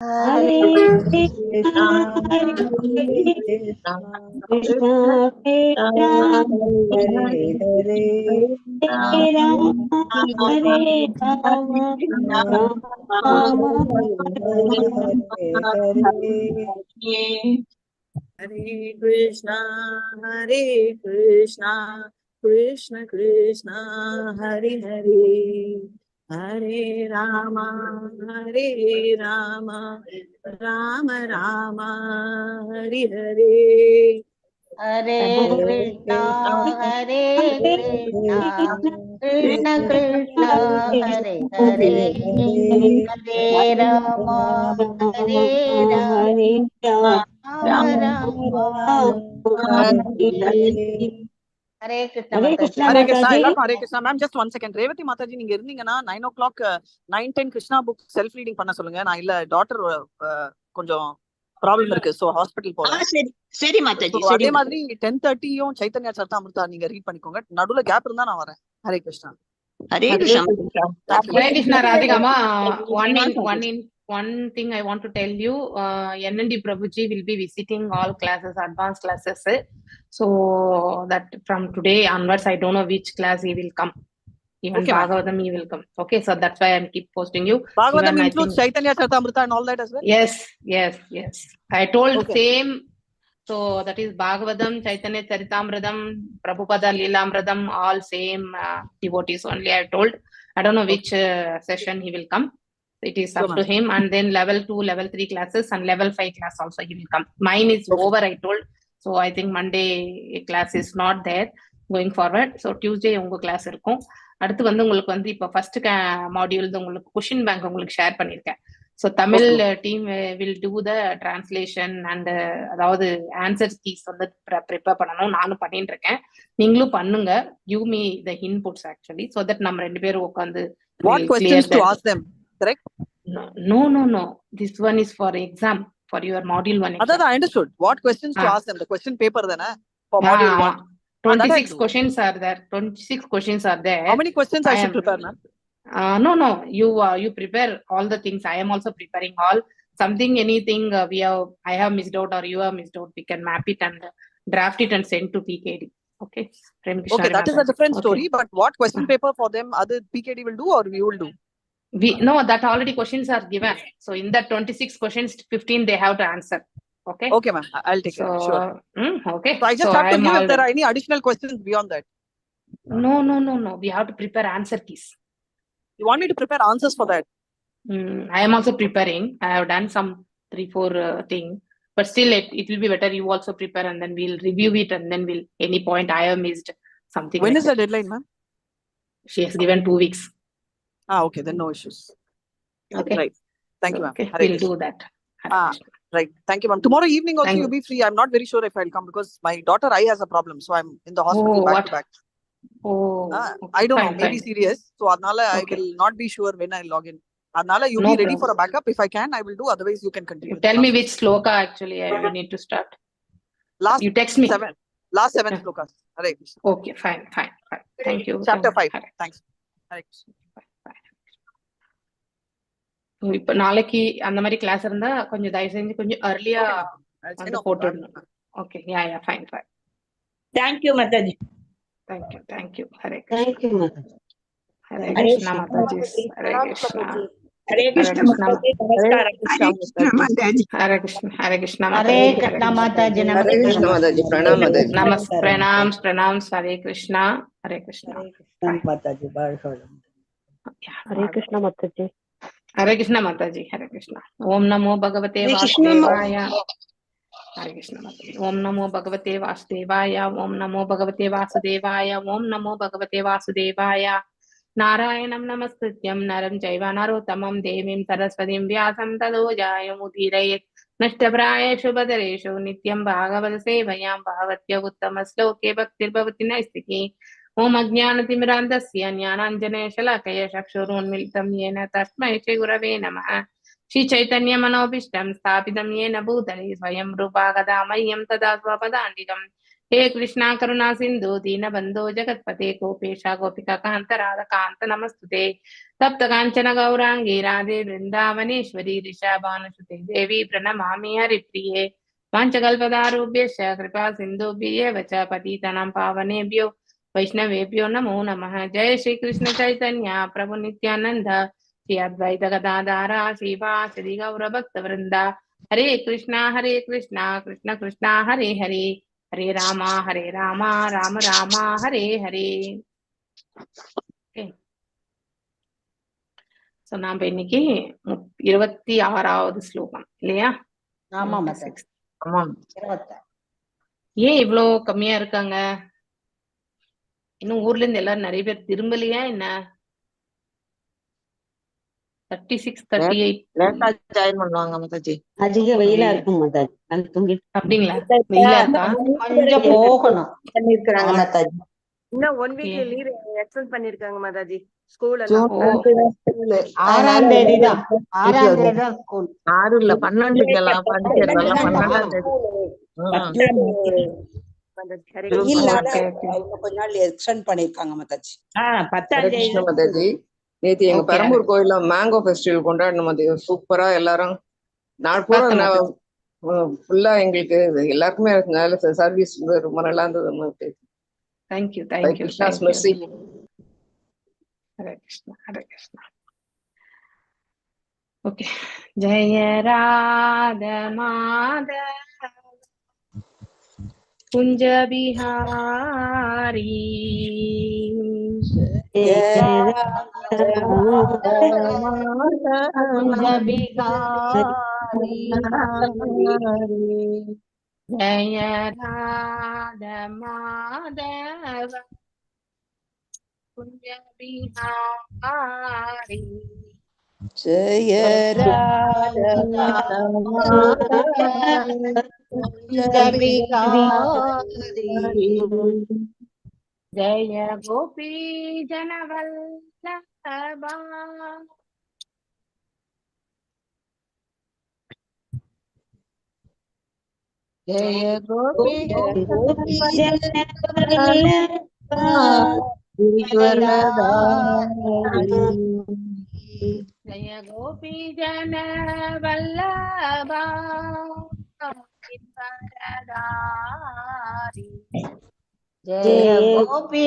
Hare Krishna, Hare Krishna, Krishna Krishna Hare Hare, Hare Rama Hare Rama Rama Hare Krishna, Hare Krishna, Krishna Krishna, Hare Hare, Hare Rama, Hare Rama, Rama Rama, Hare Hare. Hare Krishna Hare Krishna Krishna Krishna Hare Hare Hare Rama Hare Rama Rama Hare Krishna Hare Mataji. Hare Krishna, எல்லாருக்கும் Hare Krishna. Ma'am, just 1 second. Revathi Mataji நீங்க இருந்தீங்கன்னா 9 o'clock 9:10 Krishna book self reading பண்ண சொல்லுங்க. நான் இல்ல doctor கொஞ்சம் problem இருக்கு, so hospital போறேன். சரி மாதாஜி. அதே மாதிரி 10:30யும் சைத்தன்யா சரிதாமிர்தா நீங்க ரீட் பண்ணிக்கோங்க. நடுவுல கேப் இருந்தா நான் வரேன். Hare Krishna. Hare Krishna. Hare Krishna Radhikama. One thing I want to tell you, NND Prabhuji will be visiting all classes, advanced classes. So that from today onwards, I don't know which class he will come. Even Okay, Bhagavatam he will come. Okay, so that's why I'm keep posting you. Bhagavatam Even includes Chaitanya Charitamrita and all that as well? Yes. I told Okay. same. So that is Bhagavatam, Chaitanya Charitamritham, Prabhupada Leelamritham, all same devotees only I told. I don't know which session he will come. It is up to him. And then level 2, level 3 classes and level 5 class also he will come. Mine is over, I told. So I think Monday class is not there going forward. So Tuesday உங்க class இருக்கும். அடுத்து வந்து உங்களுக்கு வந்து இப்போ first module உங்களுக்கு question bank உங்களுக்கு share பண்ணியிருக்கேன். So Tamil team will do the translation and அதாவது ஆன்சர் கீஸ் வந்து ப்ரிப்பேர் பண்ணணும். நானும் பண்ணிட்டு இருக்கேன், நீங்களும் பண்ணுங்க. Give me the inputs actually so that நம்ம 2 பேரும் உட்காந்து What questions to ask them, correct? No. This one is for exam, for your module 1 exam. I understood. What questions to ask them? The question paper then for module 1. 26 questions are there. 26 questions are there. How many questions I should prepare, ma'am? No. You prepare all the things. I am also preparing all. Something, anything I have missed out or you have missed out, we can map it and draft it and send to PKD. Okay. Okay, that is a different story. But what question paper for them other PKD will do or we will do? No, that already questions are given. So in that 26 questions, 15 they have to answer. Okay, ma'am. I'll take it. Sure. Okay. So I just have to give if there are any additional questions beyond that. No. We have to prepare answer keys. You want me to prepare answers for that? I am also preparing. I have done some 3-4 things. But still, it will be better you also prepare and then we'll review it and then we'll any point I have missed something. When is the deadline, ma'am? She has given 2 weeks. Okay, then no issues. Okay. Right. Thank you, ma'am. Okay, we'll do that. Right. Thank you, ma'am. Tomorrow evening also you'll be free. I'm not very sure if I'll come because my daughter eye has a problem. So I'm in the hospital back to back. I don't know. Maybe serious. So adnala I will not be sure when I'll log in. Adnala you be ready for a backup. If I can, I will do. Otherwise, you can continue. Tell me which sloka actually I need to start. You text me. Last 7 slokas. Hare Krishna. Okay, fine. Thank you. Chapter 5. Thanks. Hare Krishna. இப்ப நாளைக்கு அந்த மாதிரி class இருந்தா கொஞ்சம் தயவு செஞ்சு கொஞ்சம் early-ஆ வந்து போட்டுடணும். Okay, yeah, fine. Thank you Mataji. Thank you. Hare Krishna. Thank you, Mataji. Hare Krishna Mataji. Hare Krishna. Hare Krishna Mataji. Namaskaram. Hare Krishna. Hare Krishna Hare Krishna Mataji. Hare Krishna Mataji. Pranam Mataji. Pranams. Hare Krishna. Hare Krishna. Mataji. Hare Krishna Mataji. Hare Krishna Mataji. Hare Krishna. Om Namo Bhagavate Vasudevaya. Hare Krishna Mataji. Om Namo Bhagavate Vasudevaya. Om Namo Bhagavate Vasudevaya. Om Namo Bhagavate Vasudevaya. Narayanam Namaskrityam Naram Chaiva Narottamam Devim Saraswatim Vyasam Tado Jayamudhirayet Nashtaprayeshu Bhadareshu Nityam Bhagavata Sevayam Bhavatya Uttama Sloke Bhaktir Bhavati Naistiki. Om Ajnanatimirandasya Jnananjana Shalakaya Chakshurunmilitam Yena Tasmai Shri Gurave Namaha. Shri Chaitanya Manobishtam Sthapitam Yena Bhutale Swayam Rupa Gadamayam Tada Swapadandikam हे कृष्णा करुणा सिंधु दीनबंधो जगत्पते गोपेशा गोपिका कांत राधा कांत नमस्तुते तप्त कांचन गौरांगी राधे वृंदावनेश्वरी ऋषभानुसुते देवी प्रणमामि हरिप्रिये वाञ्छकल्पतरुभ्यश्च कृपा सिन्धुभ्येव च पतितानां पावनेभ्यो वैष्णवेभ्यो नमो नमः। जय श्री कृष्ण चैतन्य प्रभु नित्यानंद श्री अद्वैत गदाधर श्रीवासदि गौर भक्त वृंदा हरे कृष्णा कृष्ण कृष्णा हरे हरे हरे रामा राम रामा हरे हरे. சோ நாம இன்னைக்கு 26வது ஸ்லோகம் இல்லையா? ஆமா 26. மாதா. ஏன் இவ்ளோ கம்மியா இருக்காங்க? இன்னும் ஊர்ல இருந்து எல்லாரும் நிறைய பேர் திரும்பலையா என்ன? 36, 38 லேட்டா ஜாயின் பண்ணுவாங்க மாதாஜி. அதிக வெயிலா இருக்கும் மாதாஜி. அப்படிங்களா? வெயிலா இருக்கா? கொஞ்சம் போகணும் பண்ணிருக்காங்க மாதாஜி. இன்னும் 1 வீக்ல லீவ் எக்ஸ்டெண்ட் பண்ணிருக்காங்க மாதாஜி. ஸ்கூல் ஜூன் எல்லாம் 6ஆம் தேதி தான். 6ஆம் தேதி தான் ஸ்கூல். 6 இல்ல 12 எல்லாம் படிக்கிறதெல்லாம் 12ஆம் தேதி. கொஞ்ச நாள் எக்ஸ்டெண்ட் பண்ணிருக்காங்க மாதாஜி. 10ஆம் தேதி மாதாஜி. நேத்து எங்க பெரம்பூர் கோயில்ல மேங்கோ ஃபெஸ்டிவல் கொண்டாடணும் மாதாஜி. சூப்பரா எல்லாரும் நாள் பூரா ஃபுல்லா எங்களுக்கு எல்லாருக்குமே நல்ல சர்வீஸ் ரொம்ப நல்லா இருந்தது Mataji. Thank you. Krishna's mercy. Hare Krishna. Okay. Jaya Radha Madhava Kunja Bihari Kunja Bihari Jaya Radha Madhava Kunja Bihari ஜெய Radha Kunja Bihari Jaya Gopi Janavallabha ஜெய Gopi Jaya Gopi Janavallabha Giridharadhari ஜெய Gopi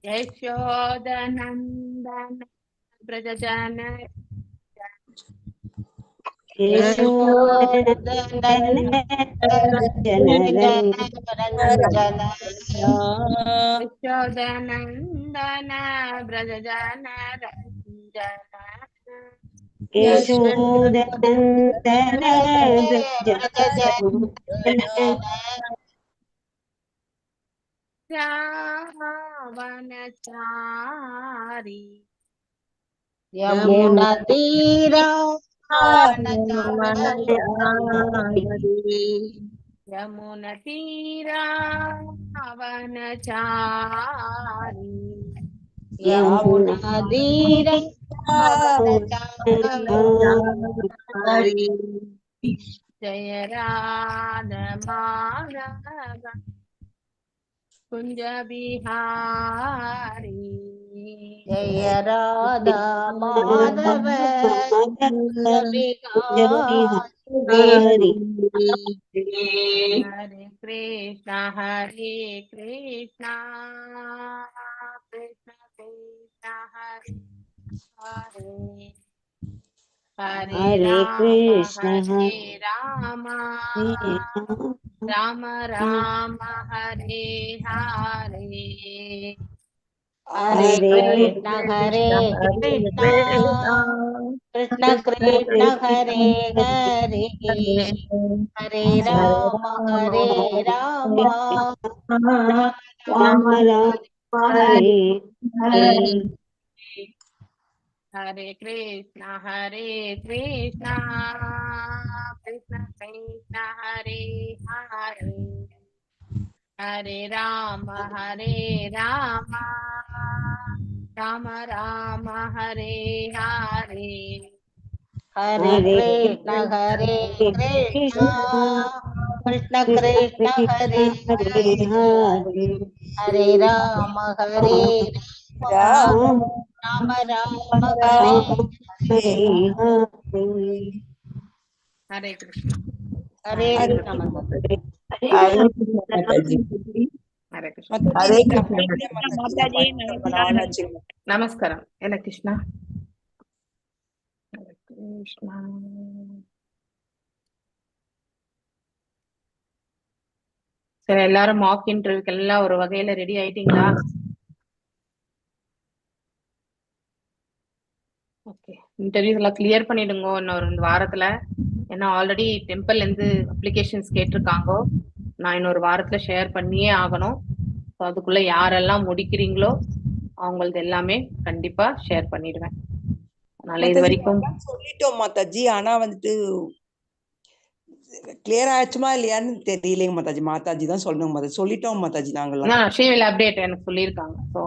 Yashodanandana Brajajana Yashodanandana Brajajana Ranjana Ravanachari Yamuna Tira Yamuna Tira Ravanachari Yamuna Tira Jaya Radha Madhava Kunja Bihari Jaya Radha Madhava Kunja Bihari Hare Krishna Krishna Krishna Hare Hare Hare Krishna Hare Rama Rama Rama Hare Hare Hare Krishna Krishna Krishna Hare Hare Hare Rama Rama Hare Hare Hare Krishna Krishna Krishna Hare Hare Hare Rama Rama Rama Hare Hare Hare Krishna Hare Krishna Krishna Krishna Hare Hare Hare Rama Hare Rama Rama Rama Hare Hare Krishna. Hare Krishna Mataji. Hare Krishna. Mataji நமஸ்காரம். நமஸ்காரம். என்ன கிருஷ்ணா? ஹரே கிருஷ்ணா. சரி, எல்லாரும் mark இன்டர்வியூக்கு எல்லாம் ஒரு வகையில ready ஆயிட்டீங்களா? ஓகே, இன்டர்வியூஸ் எல்லாம் கிளியர் பண்ணிடுங்க இன்னொரு 2 வாரத்துல. ஏன்னா ஆல்ரெடி டெம்பிள்ல இருந்து அப்ளிகேஷன்ஸ் கேட்டிருக்காங்க. நான் இன்னொரு வாரத்துல ஷேர் பண்ணியே ஆகணும். ஸோ அதுக்குள்ள யாரெல்லாம் முடிக்கிறீங்களோ அவங்களது எல்லாமே கண்டிப்பா ஷேர் பண்ணிடுவேன். அதனால இது வரைக்கும் சொல்லிட்டோம் மாதாஜி. ஆனா வந்துட்டு கிளியர் ஆயிடுச்சுமா இல்லையான்னு தெரியலைங்க மாதாஜி. மாதாஜி தான் சொல்லணும் மாதாஜி. சொல்லிட்டோம் மாதாஜி நாங்களாம். ஷீவில் அப்டேட் எனக்கு சொல்லியிருக்காங்க. ஸோ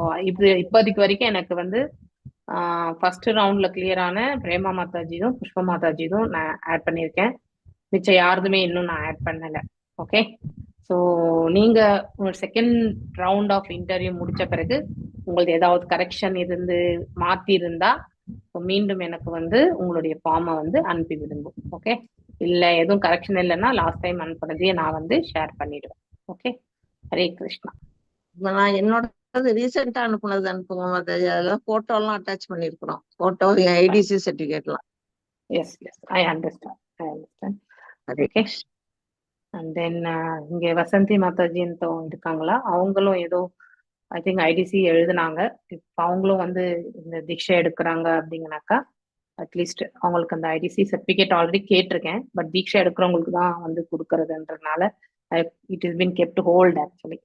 இப்போதைக்கு வரைக்கும் எனக்கு வந்து ஃபர்ஸ்ட் ரவுண்ட்ல கிளியரான பிரேமா மாதாஜிதும் புஷ்பா மாதாஜிதும் நான் ஆட் பண்ணியிருக்கேன். மிச்சம் யாருதுமே இன்னும் நான் ஆட் பண்ணல. ஓகே, ஸோ நீங்க ஒரு செகண்ட் ரவுண்ட் ஆஃப் இன்டர்வியூ முடிச்ச பிறகு உங்களுக்கு ஏதாவது கரெக்ஷன் இருந்து மாத்தி இருந்தா மீண்டும் எனக்கு வந்து உங்களுடைய ஃபார்மை வந்து அனுப்பி விடுங்க. ஓகே, இல்ல எதுவும் கரெக்ஷன் இல்லைன்னா லாஸ்ட் டைம் அனுப்புனதையே நான் வந்து ஷேர் பண்ணிடுவேன். ஓகே, ஹரே கிருஷ்ணா. நான் என்னோட ரீசெண்டா அனுப்புனது அனுப்புங்க மாதாஜி. அதெல்லாம் போட்டோ எல்லாம் அட்டாச் பண்ணிருக்கிறோம். போட்டோ ஐடிசி சர்டிபிகேட்லாம். Yes yes, I understand. Okay, and then இங்க வசந்தி மாதாஜின்னு இருக்காங்களா? அவங்களும் ஏதோ ஐ திங்க் ஐடிசி எழுதுனாங்க. இப்போ அவங்களும் வந்து இந்த தீட்சை எடுக்கிறாங்க அப்படிங்கனாக்கா அட்லீஸ்ட் அவங்களுக்கு அந்த ஐடிசி சர்டிபிகேட் ஆல்ரெடி கேட்டிருக்கேன். பட் தீட்சை எடுக்கிறவங்களுக்கு தான் வந்து கொடுக்கறதுன்றதுனால it is been kept hold actually.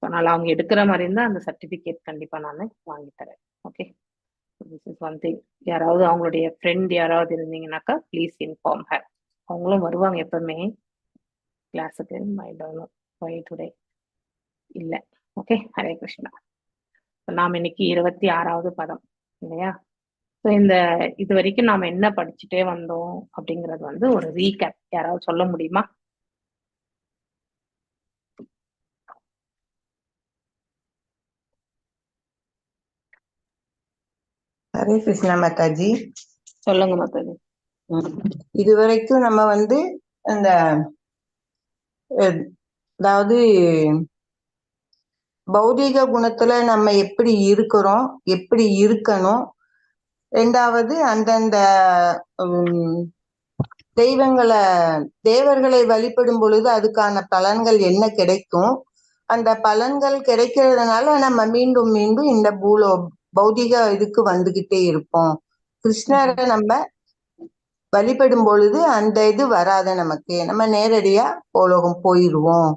அதனால அவங்க எடுக்கிற மாதிரி இருந்தால் அந்த சர்டிபிகேட் கண்டிப்பா நான் வாங்கி தரேன். Okay, this is one thing. யாராவது அவங்களுடைய ஃப்ரெண்ட் யாராவது இருந்தீங்கன்னாக்கா ப்ளீஸ் இன்ஃபார்ம் ஹர். அவங்களும் வருவாங்க எப்பவுமே கிளாஸுக்கு. I don't know why today இல்லை. ஓகே, ஹரே கிருஷ்ணா. நாம் இன்னைக்கு 26வது பதம் இல்லையா? ஸோ இது வரைக்கும் நாம என்ன படிச்சுட்டே வந்தோம் அப்படிங்கிறது வந்து ஒரு ரீகேப் யாராவது சொல்ல முடியுமா? ஹரே கிருஷ்ணா மாதாஜி. சொல்லுங்க மாதாஜி. இதுவரைக்கும் நம்ம வந்து அந்த அதாவது பௌதீக குணத்துல நம்ம எப்படி இருக்கிறோம், எப்படி இருக்கணும், 2வது அந்தந்த தேவர்களை வழிபடும் பொழுது அதுக்கான பலன்கள் என்ன கிடைக்கும், அந்த பலன்கள் கிடைக்கிறதுனால நம்ம மீண்டும் மீண்டும் இந்த பௌதிக இதுக்கு வந்துகிட்டே இருப்போம். கிருஷ்ணரை நம்ம வழிபடும் பொழுது அந்த இது வராத நமக்கு, நம்ம நேரடியா உலகம் போயிடுவோம்.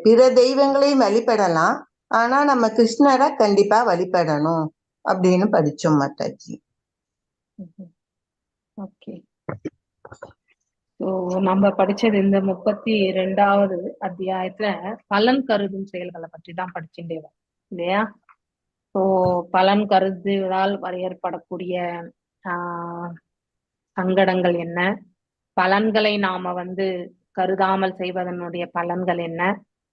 பிற தெய்வங்களையும் வழிபடலாம், ஆனா நம்ம கிருஷ்ணரை கண்டிப்பா வழிபடணும் அப்படின்னு படிச்சோம் மாதாஜி. ஓகே, நம்ம படிச்சது இந்த 32வது அத்தியாயத்துல பலன் கருதும் செயல்களை பற்றி தான் படிச்சுட்டே வரோம் இல்லையா? ஸோ பலன் கருதுவதால் ஏற்படக்கூடிய சங்கடங்கள் என்ன, பலன்களை நாம வந்து கருதாமல் செய்வதனுடைய பலன்கள் என்ன,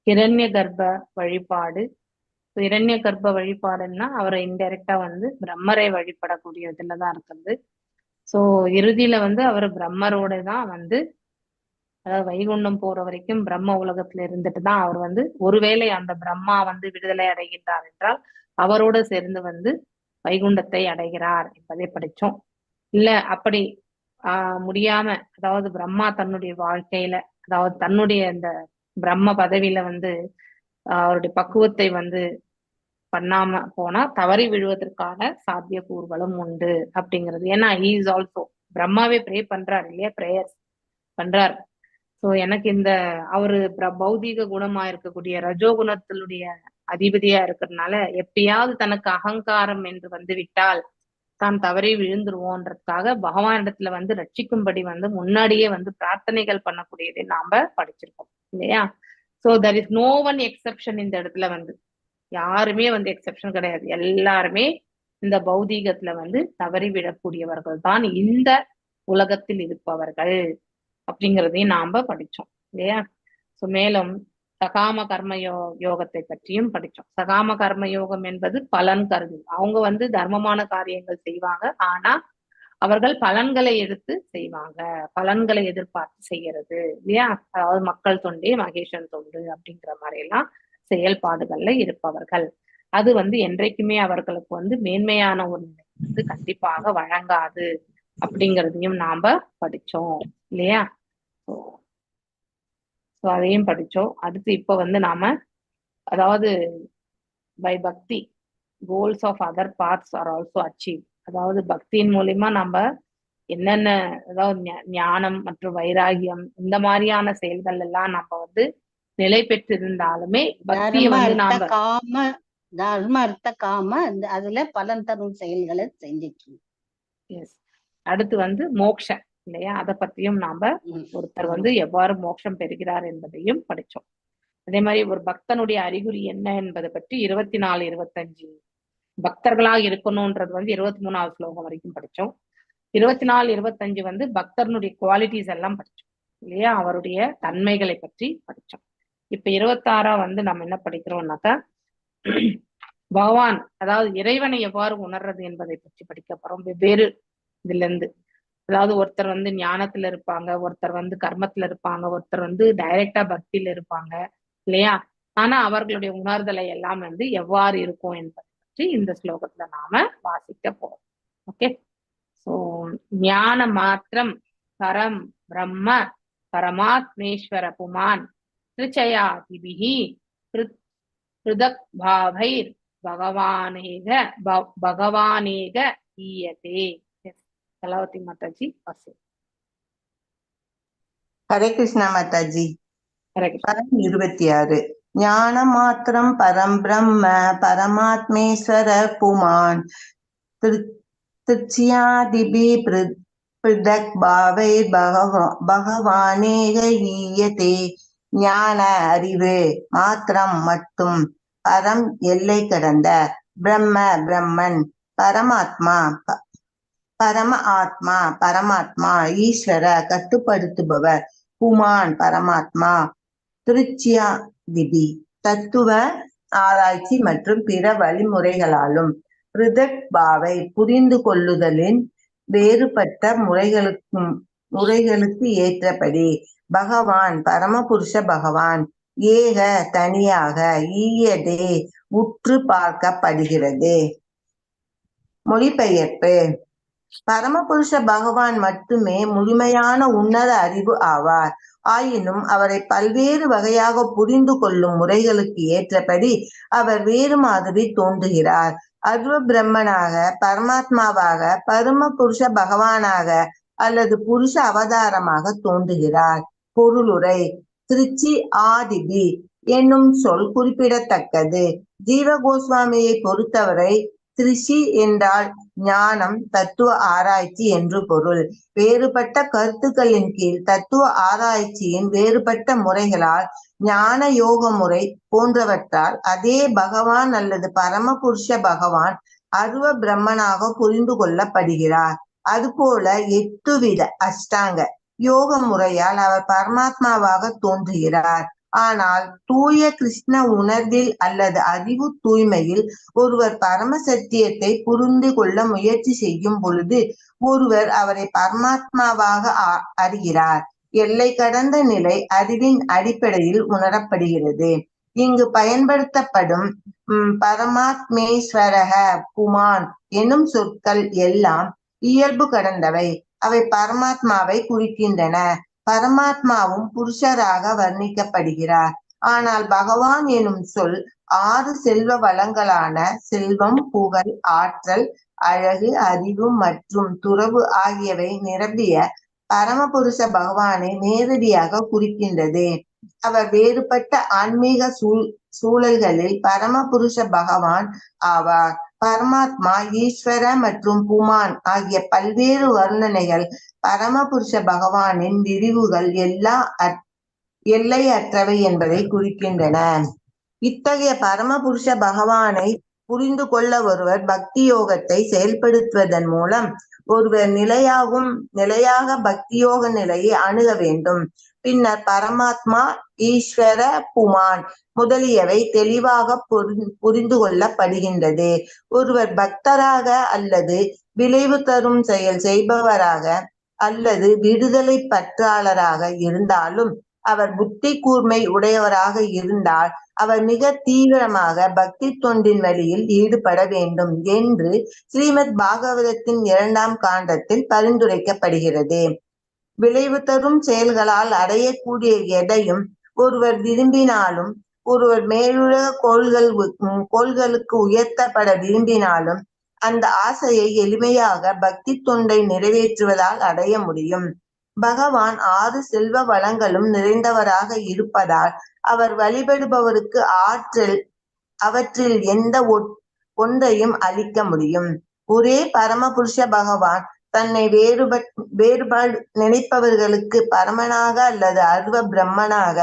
இரண்ய கர்ப்ப வழிபாடு. இரண்ய கர்ப்ப வழிபாடுன்னா அவரை இன்டைரக்டா வந்து பிரம்மரை வழிபடக்கூடிய இதுலதான் இருக்குது. ஸோ இறுதியில வந்து அவர் பிரம்மரோட தான் வந்து, அதாவது வைகுண்டம் போற வரைக்கும் பிரம்ம உலகத்துல இருந்துட்டு தான் அவர் வந்து, ஒருவேளை அந்த பிரம்மா வந்து விடுதலை அடைகின்றார் என்றால் அவரோட சேர்ந்து வந்து வைகுண்டத்தை அடைகிறார் என்பதை படிச்சோம். இல்ல அப்படி முடியாம, அதாவது பிரம்மா தன்னுடைய வாழ்க்கையில, அதாவது தன்னுடைய அந்த பிரம்ம பதவியில வந்து அவருடைய பக்குவத்தை வந்து பண்ணாம போனா தவறி விழுவதற்கான சாத்தியக்கூறுகளும் உண்டு அப்படிங்கிறது. ஏன்னா ஹி இஸ் ஆல்சோ பிரம்மாவே ப்ரே பண்றாரு இல்லையா, பிரேயர்ஸ் பண்றாரு. ஸோ எனக்கு இந்த அவரு பௌதீக குணமா இருக்கக்கூடிய ரஜோகுணத்தினுடைய அதிபதியா இருக்கிறதுனால எப்பயாவது தனக்கு அகங்காரம் என்று வந்து விட்டால் தான் தவறி விழுந்துருவோன்றதுக்காக பகவானிடத்துல வந்து ரட்சிக்கும்படி வந்து முன்னாடியே வந்து பிரார்த்தனைகள் பண்ணக்கூடியதை நாம படிச்சிருக்கோம் இல்லையா? So there is no one exception. இந்த இடத்துல வந்து யாருமே வந்து எக்ஸெப்ஷன் கிடையாது. எல்லாருமே இந்த பௌதீகத்துல வந்து தவறிவிடக்கூடியவர்கள் தான் இந்த உலகத்தில் இருப்பவர்கள் அப்படிங்கிறதையும் நாம படிச்சோம் இல்லையா. சோ மேலும் சகாம கர்ம யோகத்தை பற்றியும் படிச்சோம். சகாம கர்ம யோகம் என்பது பலன் கருதி, அவங்க வந்து தர்மமான காரியங்கள் செய்வாங்க, ஆனா அவர்கள் பலன்களை எடுத்து செய்வாங்க, பலன்களை எதிர்பார்த்து செய்யறது இல்லையா. அதாவது மக்கள் தொண்டே மகேஷன் தொண்டு அப்படிங்கிற மாதிரி எல்லாம் செயல்பாடுகள்ல இருப்பவர்கள். அது வந்து என்றைக்குமே அவர்களுக்கு வந்து மேன்மையான ஒரு நிலை வந்து கண்டிப்பாக வழங்காது அப்படிங்கிறதையும் நாம படிச்சோம் இல்லையா. ஸோ அதையும் படிச்சோம். அடுத்து இப்ப வந்து நாம அதாவது by bhakti goals of other parts are also achieve. அதாவது பக்தியின் மூலியமா நம்ம என்னென்ன, அதாவது ஞானம் மற்றும் வைராகியம் இந்த மாதிரியான செயல்கள் எல்லாம் நம்ம வந்து நிலை பெற்றிருந்தாலுமே பக்தியை வந்து நாம தர்ம அர்த்த காம அதுல பலன் தரும் செயல்களை செஞ்சுட்டு. எஸ். அடுத்து வந்து மோக்ஷம் இல்லையா, அதை பத்தியும் நாம ஒருத்தர் வந்து எவ்வாறு மோட்சம் பெறுகிறார் என்பதையும் படிச்சோம். அதே மாதிரி ஒரு பக்தனுடைய அறிகுறி என்ன என்பதை பற்றி 24, 25 பக்தர்களாக இருக்கணும்ன்றது வந்து 23வது ஸ்லோகம் வரைக்கும் படிச்சோம். 24, 25 வந்து பக்தனுடைய குவாலிட்டிஸ் எல்லாம் படிச்சோம் இல்லையா, அவருடைய தன்மைகளை பற்றி படிச்சோம். இப்ப 26 வந்து நம்ம என்ன படிக்கிறோம்னாக்கா பகவான், அதாவது இறைவனை எவ்வாறு உணர்றது என்பதை பற்றி படிக்க போறோம். வெவ்வேறு இதுல இருந்து, அதாவது ஒருத்தர் வந்து ஞானத்துல இருப்பாங்க, ஒருத்தர் வந்து கர்மத்துல இருப்பாங்க, ஒருத்தர் வந்து டைரக்டா பக்தியில இருப்பாங்க இல்லையா. ஆனா அவர்களுடைய உணர்தலை எல்லாம் வந்து எவ்வாறு இருக்கும் என்பதை பற்றி இந்த ஸ்லோகத்துல நாம வாசிக்க போறோம். ஓகே. சோ ஞான மாத்திரம் பரம் பிரம்ம பரமாத்மேஸ்வர புமான் திருச்சயாதிபிஹி பிருதக் பாவைர் பகவானேக ஈயதே. கலாவதி மாதாஜி வாசி. ஹரே கிருஷ்ணா மாதாஜி. 26 ஞான மாத்திரம் பரம் பிரம்ம பரமாத்மேஸ்வர புமான் திருச்சியாதிபி பிருதக் பாவை பகவானேக ஈயதே. ஞான அறிவு மாத்திரம் மட்டும், பரம் எல்லை கடந்த, பிரம்ம பிரம்மன், பரமாத்மா பரம ஆத்மா பரமாத்மா, ஈஸ்வர கட்டுப்படுத்துபவர், புமான் பரமாத்மா, திருச்சியாதிபி தத்துவ ஆராய்ச்சி மற்றும் பிற வழிமுறைகளாலும், பிருதக் பாவை புரிந்து கொள்ளுதலின் வேறுபட்ட முறைகளுக்கு ஏற்றபடி, பகவான் பரமபுருஷ பகவான், ஏக தனியாக, ஈயதே உற்று பார்க்கப்படுகிறது. மொழிபெயர்ப்பு. பரமபுருஷ பகவான் மட்டுமே முழுமையான உன்னத அறிவு ஆவார். ஆயினும் அவரை பல்வேறு வகையாக புரிந்து கொள்ளும் முறைகளுக்கு ஏற்றபடி அவர் வேறு மாதிரி தோன்றுகிறார். அருவ பிரம்மனாக, பரமாத்மாவாக, பரமபுருஷ பகவானாக அல்லது புருஷ அவதாரமாக தோன்றுகிறார். பொருளுரை. திருச்சி ஆதிபி என்னும் சொல் குறிப்பிடத்தக்கது. ஜீவ கோஸ்வாமியை பொறுத்தவரை திருஷி என்றால் ஞானம், தத்துவ ஆராய்ச்சி என்று பொருள். வேறுபட்ட கருத்துக்களின் கீழ் தத்துவ ஆராய்ச்சியின் வேறுபட்ட முறைகளால், ஞான யோக முறை போன்றவற்றால் அதே பகவான் அல்லது பரமபுருஷ பகவான் அருவ பிரம்மனாக புரிந்து கொள்ளப்படுகிறார். அதுபோல 8 வித அஷ்டாங்க யோக முறையால் அவர் பரமாத்மாவாக தோன்றுகிறார். ஆனால் தூய கிருஷ்ண உணர்வில் அல்லது அறிவு தூய்மையில் ஒருவர் பரம சத்தியத்தை புரிந்து கொள்ள முயற்சி செய்யும் பொழுது ஒருவர் அவரை பரமாத்மாவாக அறிகிறார். எல்லை கடந்த நிலை அறிவின் அடிப்படையில் உணரப்படுகிறது. இங்கு பயன்படுத்தப்படும் பரமாத்மேஸ்வரக, புமான் எனும் சொற்கள் எல்லாம் இயல்பு கடந்தவை. அவை பரமாத்மாவை குறிக்கின்றன. பரமாத்மாவும் புருஷராக வர்ணிக்கப்படுகிறார். ஆனால் பகவான் எனும் சொல் 6 செல்வ வளங்களான செல்வம், புகழ், ஆற்றல், அழகு, அறிவு மற்றும் துறவு ஆகியவை நிரம்பிய பரமபுருஷ பகவானை நேரடியாக குறிக்கின்றது. அவர் வேறுபட்ட ஆன்மீக சூழல்களில் பரமபுருஷ பகவான் ஆவார். பரமாத்மா, ஈஸ்வர மற்றும் புமான் ஆகிய பல்வேறு வர்ணனைகள் பரமபுருஷ பகவானின் விரிவுகள் எல்லையற்றவை என்பதை குறிக்கின்றன. இத்தகைய பரமபுருஷ பகவானை புரிந்து கொள்ள ஒருவர் பக்தி யோகத்தை செயல்படுத்துவதன் மூலம் ஒருவர் நிலையாக பக்தியோக நிலையை அணுக வேண்டும். பின்னர் பரமாத்மா, ஈஸ்வர, புமான் முதலியவை தெளிவாக புரிந்து கொள்ளப்படுகின்றது. ஒருவர் பக்தராக அல்லது விளைவு தரும் செயல் செய்பவராக அல்லது விடுதலை பற்றாளராக இருந்தாலும் அவர் புத்தி கூர்மை உடையவராக இருந்தால் அவர் மிக தீவிரமாக பக்தி தொண்டின் வழியில் ஈடுபட வேண்டும் என்று ஸ்ரீமத் பாகவதத்தின் 2ஆம் காண்டத்தில் பரிந்துரைக்கப்படுகிறது. விளைவு தரும் செயல்களால் அடையக்கூடிய எதையும் ஒருவர் விரும்பினாலும், ஒருவர் மேலுலக கோள்களுக்கு உயர்த்தப்பட விரும்பினாலும் அந்த ஆசையை எளிமையாக பக்தி தொண்டை நிறைவேற்றுவதால் அடைய முடியும். பகவான் 6 செல்வ வளங்களும் நிறைந்தவராக இருப்பதால் அவர் வழிபடுபவருக்கு அவற்றில் எந்த ஒன்றையும் அளிக்க முடியும். ஒரே பரமபுருஷ பகவான் தன்னை வேறுபாடு நினைப்பவர்களுக்கு பரமனாக அல்லது அருவ பிரம்மனாக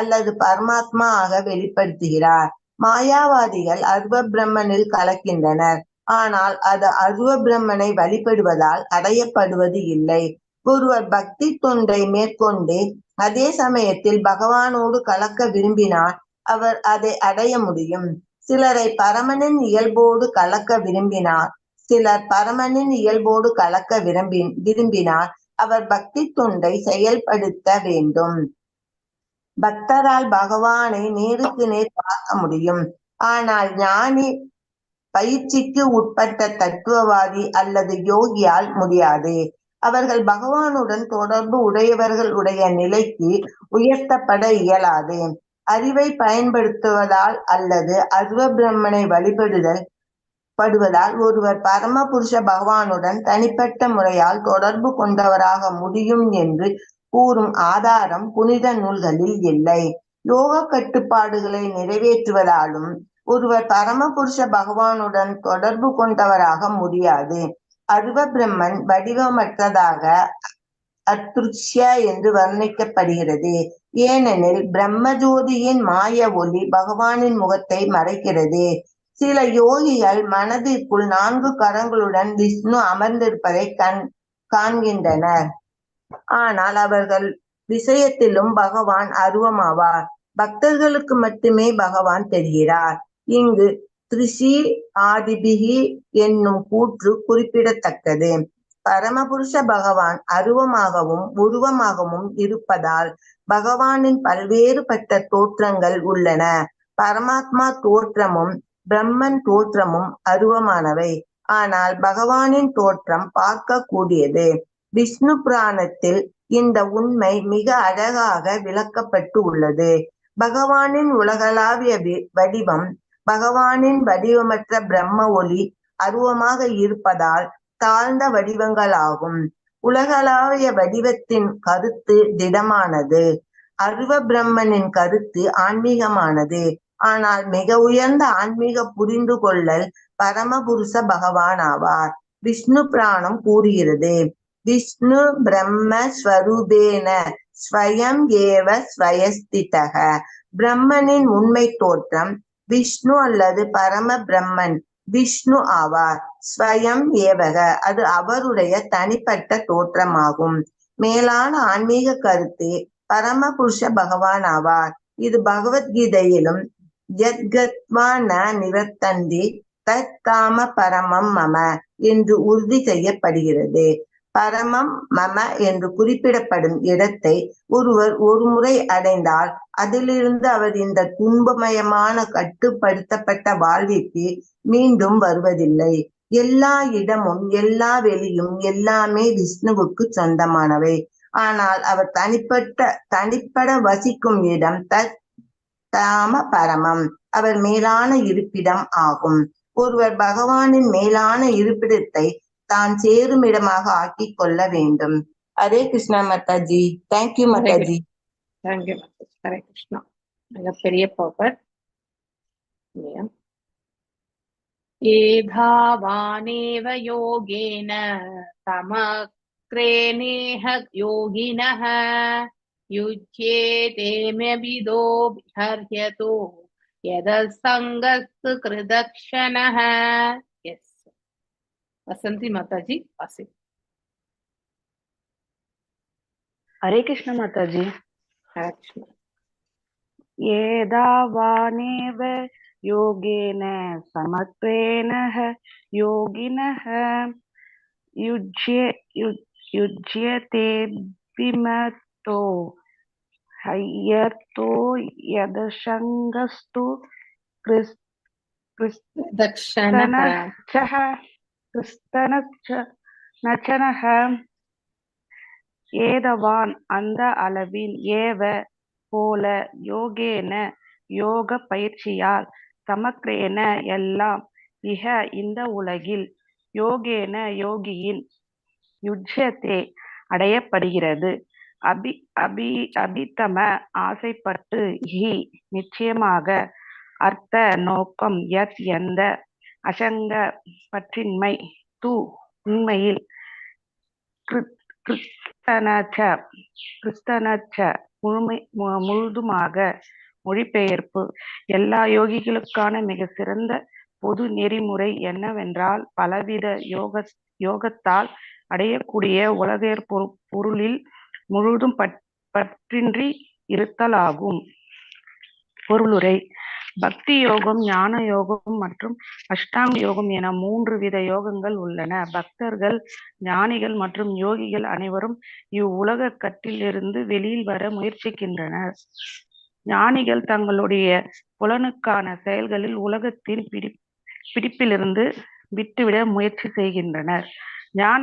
அல்லது பரமாத்மா ஆக வெளிப்படுத்துகிறார். மாயாவாதிகள் அருவ பிரம்மனில் கலக்கின்றனர், ஆனால் அது அருவ பிரம்மனை வழிபடுவதால் அடையப்படுவது இல்லை. ஒருவர் பக்தி தொண்டை மேற்கொண்டு அதே சமயத்தில் பகவானோடு கலக்க விரும்பினால் அவர் அதை அடைய முடியும். சிலரை பரமனின் இயல்போடு கலக்க விரும்பினார், சிலர் பரமனின் இயல்போடு கலக்க விரும்பினால் அவர் பக்தி தொண்டை செயல்படுத்த வேண்டும். பக்தரால் பகவானை நேருக்கு நேர் பார்க்க முடியும், ஆனால் ஞானி, பயிற்சிக்கு உட்பட்ட தத்துவவாதி அல்லது யோகியால் முடியாது. அவர்கள் பகவானுடன் தொடர்பு உடையவர்களுடைய நிலைக்கு உயர்த்தப்பட இயலாது. அறிவை பயன்படுத்துவதால் அல்லது அருவ பிரம்மனை வழிபடுவதால் ஒருவர் பரமபுருஷ பகவானுடன் தனிப்பட்ட முறையால் தொடர்பு கொண்டவராக முடியும் என்று கூறும் ஆதாரம் புனித நூல்களில் இல்லை. யோக கட்டுப்பாடுகளை நிறைவேற்றுவதாலும் ஒருவர் பரமபுருஷ பகவானுடன் தொடர்பு கொண்டவராக முடியாது. அருவ பிரம்மன் வடிவமற்றதாக அத்ருஷ்ய என்று வர்ணிக்கப்படுகிறது. ஏனெனில் பிரம்மஜோதியின் மாய ஒளி பகவானின் முகத்தை மறைக்கிறது. சில யோகிகள் மனதிற்குள் 4 கரங்களுடன் விஷ்ணு அமர்ந்திருப்பதை காண்கின்றனர், ஆனால் அவர்கள் விஷயத்திலும் பகவான் அருவமாவார். பக்தர்களுக்கு மட்டுமே பகவான் தெரிகிறார். இங்கு திரிஷி ஆதிபிகி என்னும் கூற்று குறிப்பிடத்தக்கது. பரமபுருஷ பகவான் அருவமாகவும் உருவமாகவும் இருப்பதால் பகவானின் பல்வேறுபட்ட தோற்றங்கள் உள்ளன. பரமாத்மா தோற்றமும் பிரம்மன் தோற்றமும் அருவமானவை, ஆனால் பகவானின் தோற்றம் பார்க்க கூடியது. விஷ்ணு புராணத்தில் இந்த உண்மை மிக அழகாக விளக்கப்பட்டு உள்ளது. பகவானின் உலகளாவிய வடிவம் பகவானின் வடிவமற்ற பிரம்ம ஒளி அருவமாக இருப்பதால் தாழ்ந்த வடிவங்களாகும். உலகளாவிய வடிவத்தின் கருத்து திடமானது, அருவ பிரம்மனின் கருத்து ஆன்மீகமானது. ஆனால் மிக உயர்ந்த ஆன்மீக புரிந்து கொள்ளல் பரமபுருஷ பகவான் ஆவார். விஷ்ணு புராணம் கூறுகிறது, விஷ்ணு பிரம்ம ஸ்வரூபேன ஸ்வயம் ஏவ ஸ்வயஸ்திதக. பிரம்மனின் உண்மை தோற்றம் விஷ்ணு அல்லது பரம பிரம்மன் விஷ்ணு ஆவார். ஸ்வயம் ஏவக, அது அவருடைய தனிப்பட்ட தோற்றமாகும். மேலான ஆன்மீக கருத்து பரமபுருஷ பகவான் ஆவார். இது பகவத்கீதையிலும் யத்கத்வா ந நிவர்த்தந்தி தத் காம பரமம் மம என்று உறுதி செய்யப்படுகிறது. பரமம் மம என்று குறிப்பிடப்படும் இடத்தை ஒருவர் ஒரு முறை அடைந்தால் அதிலிருந்து அவர் இந்த துன்பமயமான கட்டுப்படுத்தப்பட்ட வாழ்விற்கு மீண்டும் வருவதில்லை. எல்லா இடமும் எல்லா வெளியும் எல்லாமே விஷ்ணுவுக்கு சொந்தமானவை. ஆனால் அவர் தனிப்பட வசிக்கும் இடம் தத் தாம பரமம், அவர் மேலான இருப்பிடம் ஆகும். ஒருவர் பகவானின் மேலான இருப்பிடத்தை தான் சேரும் இடமாக ஆக்கிக் கொள்ள வேண்டும். ஹரே கிருஷ்ணா மாதாஜி. தேங்க்யூ மாதாஜி. தேங்க்யூ. ஹரே கிருஷ்ணா. பெரிய பாப்பர் ஏதாவானேவ யோகேன சமக்ரேணேஹ யோகினஹ யுஜ்யேதே மெபிதோ விஹர்யதோ यदसङ्गस्तु कृदक्षणः. Yes. Vasanti Mataji, pass it. हरे कृष्ण माताजी. Hare Krishna. येदावानेव योगेन समत्वेन योगिनः युज्यते विमतो हयतो यदसङ्गस्तु கிறிஸ்தனச்சனः ஏதவான் அந்த அளவில் ஏவ போல யோகேன யோக பயிற்சியால் சமக்ரேன எல்லாம் இஹ இந்த உலகில் யோகேன யோகியின் யுஜ்யத்தே அடையப்படுகிறது அபிதம ஆசைப்பட்டு ஹி நிச்சயமாக அர்த்த நோக்கம் யத் எந்த அசங்க பற்றின்மை து உண்மையில் கிறிஸ்தனச்ச முழுதுமாக மொழிபெயர்ப்பு. எல்லா யோகிகளுக்கான மிக சிறந்த பொது நெறிமுறை என்னவென்றால் பலவித யோகத்தால் அடையக்கூடிய உலகேர் பொருளில் முழுதும் பற்றின்றி இருத்தலாகும். பொருளுரை: பக்தி யோகம், ஞான யோகம் மற்றும் அஷ்டாங்க யோகம் என 3 வித யோகங்கள் உள்ளன. பக்தர்கள், ஞானிகள் மற்றும் யோகிகள் அனைவரும் இவ்வுலக கட்டிலிருந்து வெளியில் வர முயற்சிக்கின்றனர். ஞானிகள் தங்களுடைய புலனுக்கான செயல்களில் உலகத்தின் பிடிப்பிலிருந்து விட்டுவிட முயற்சி செய்கின்றனர். ஞான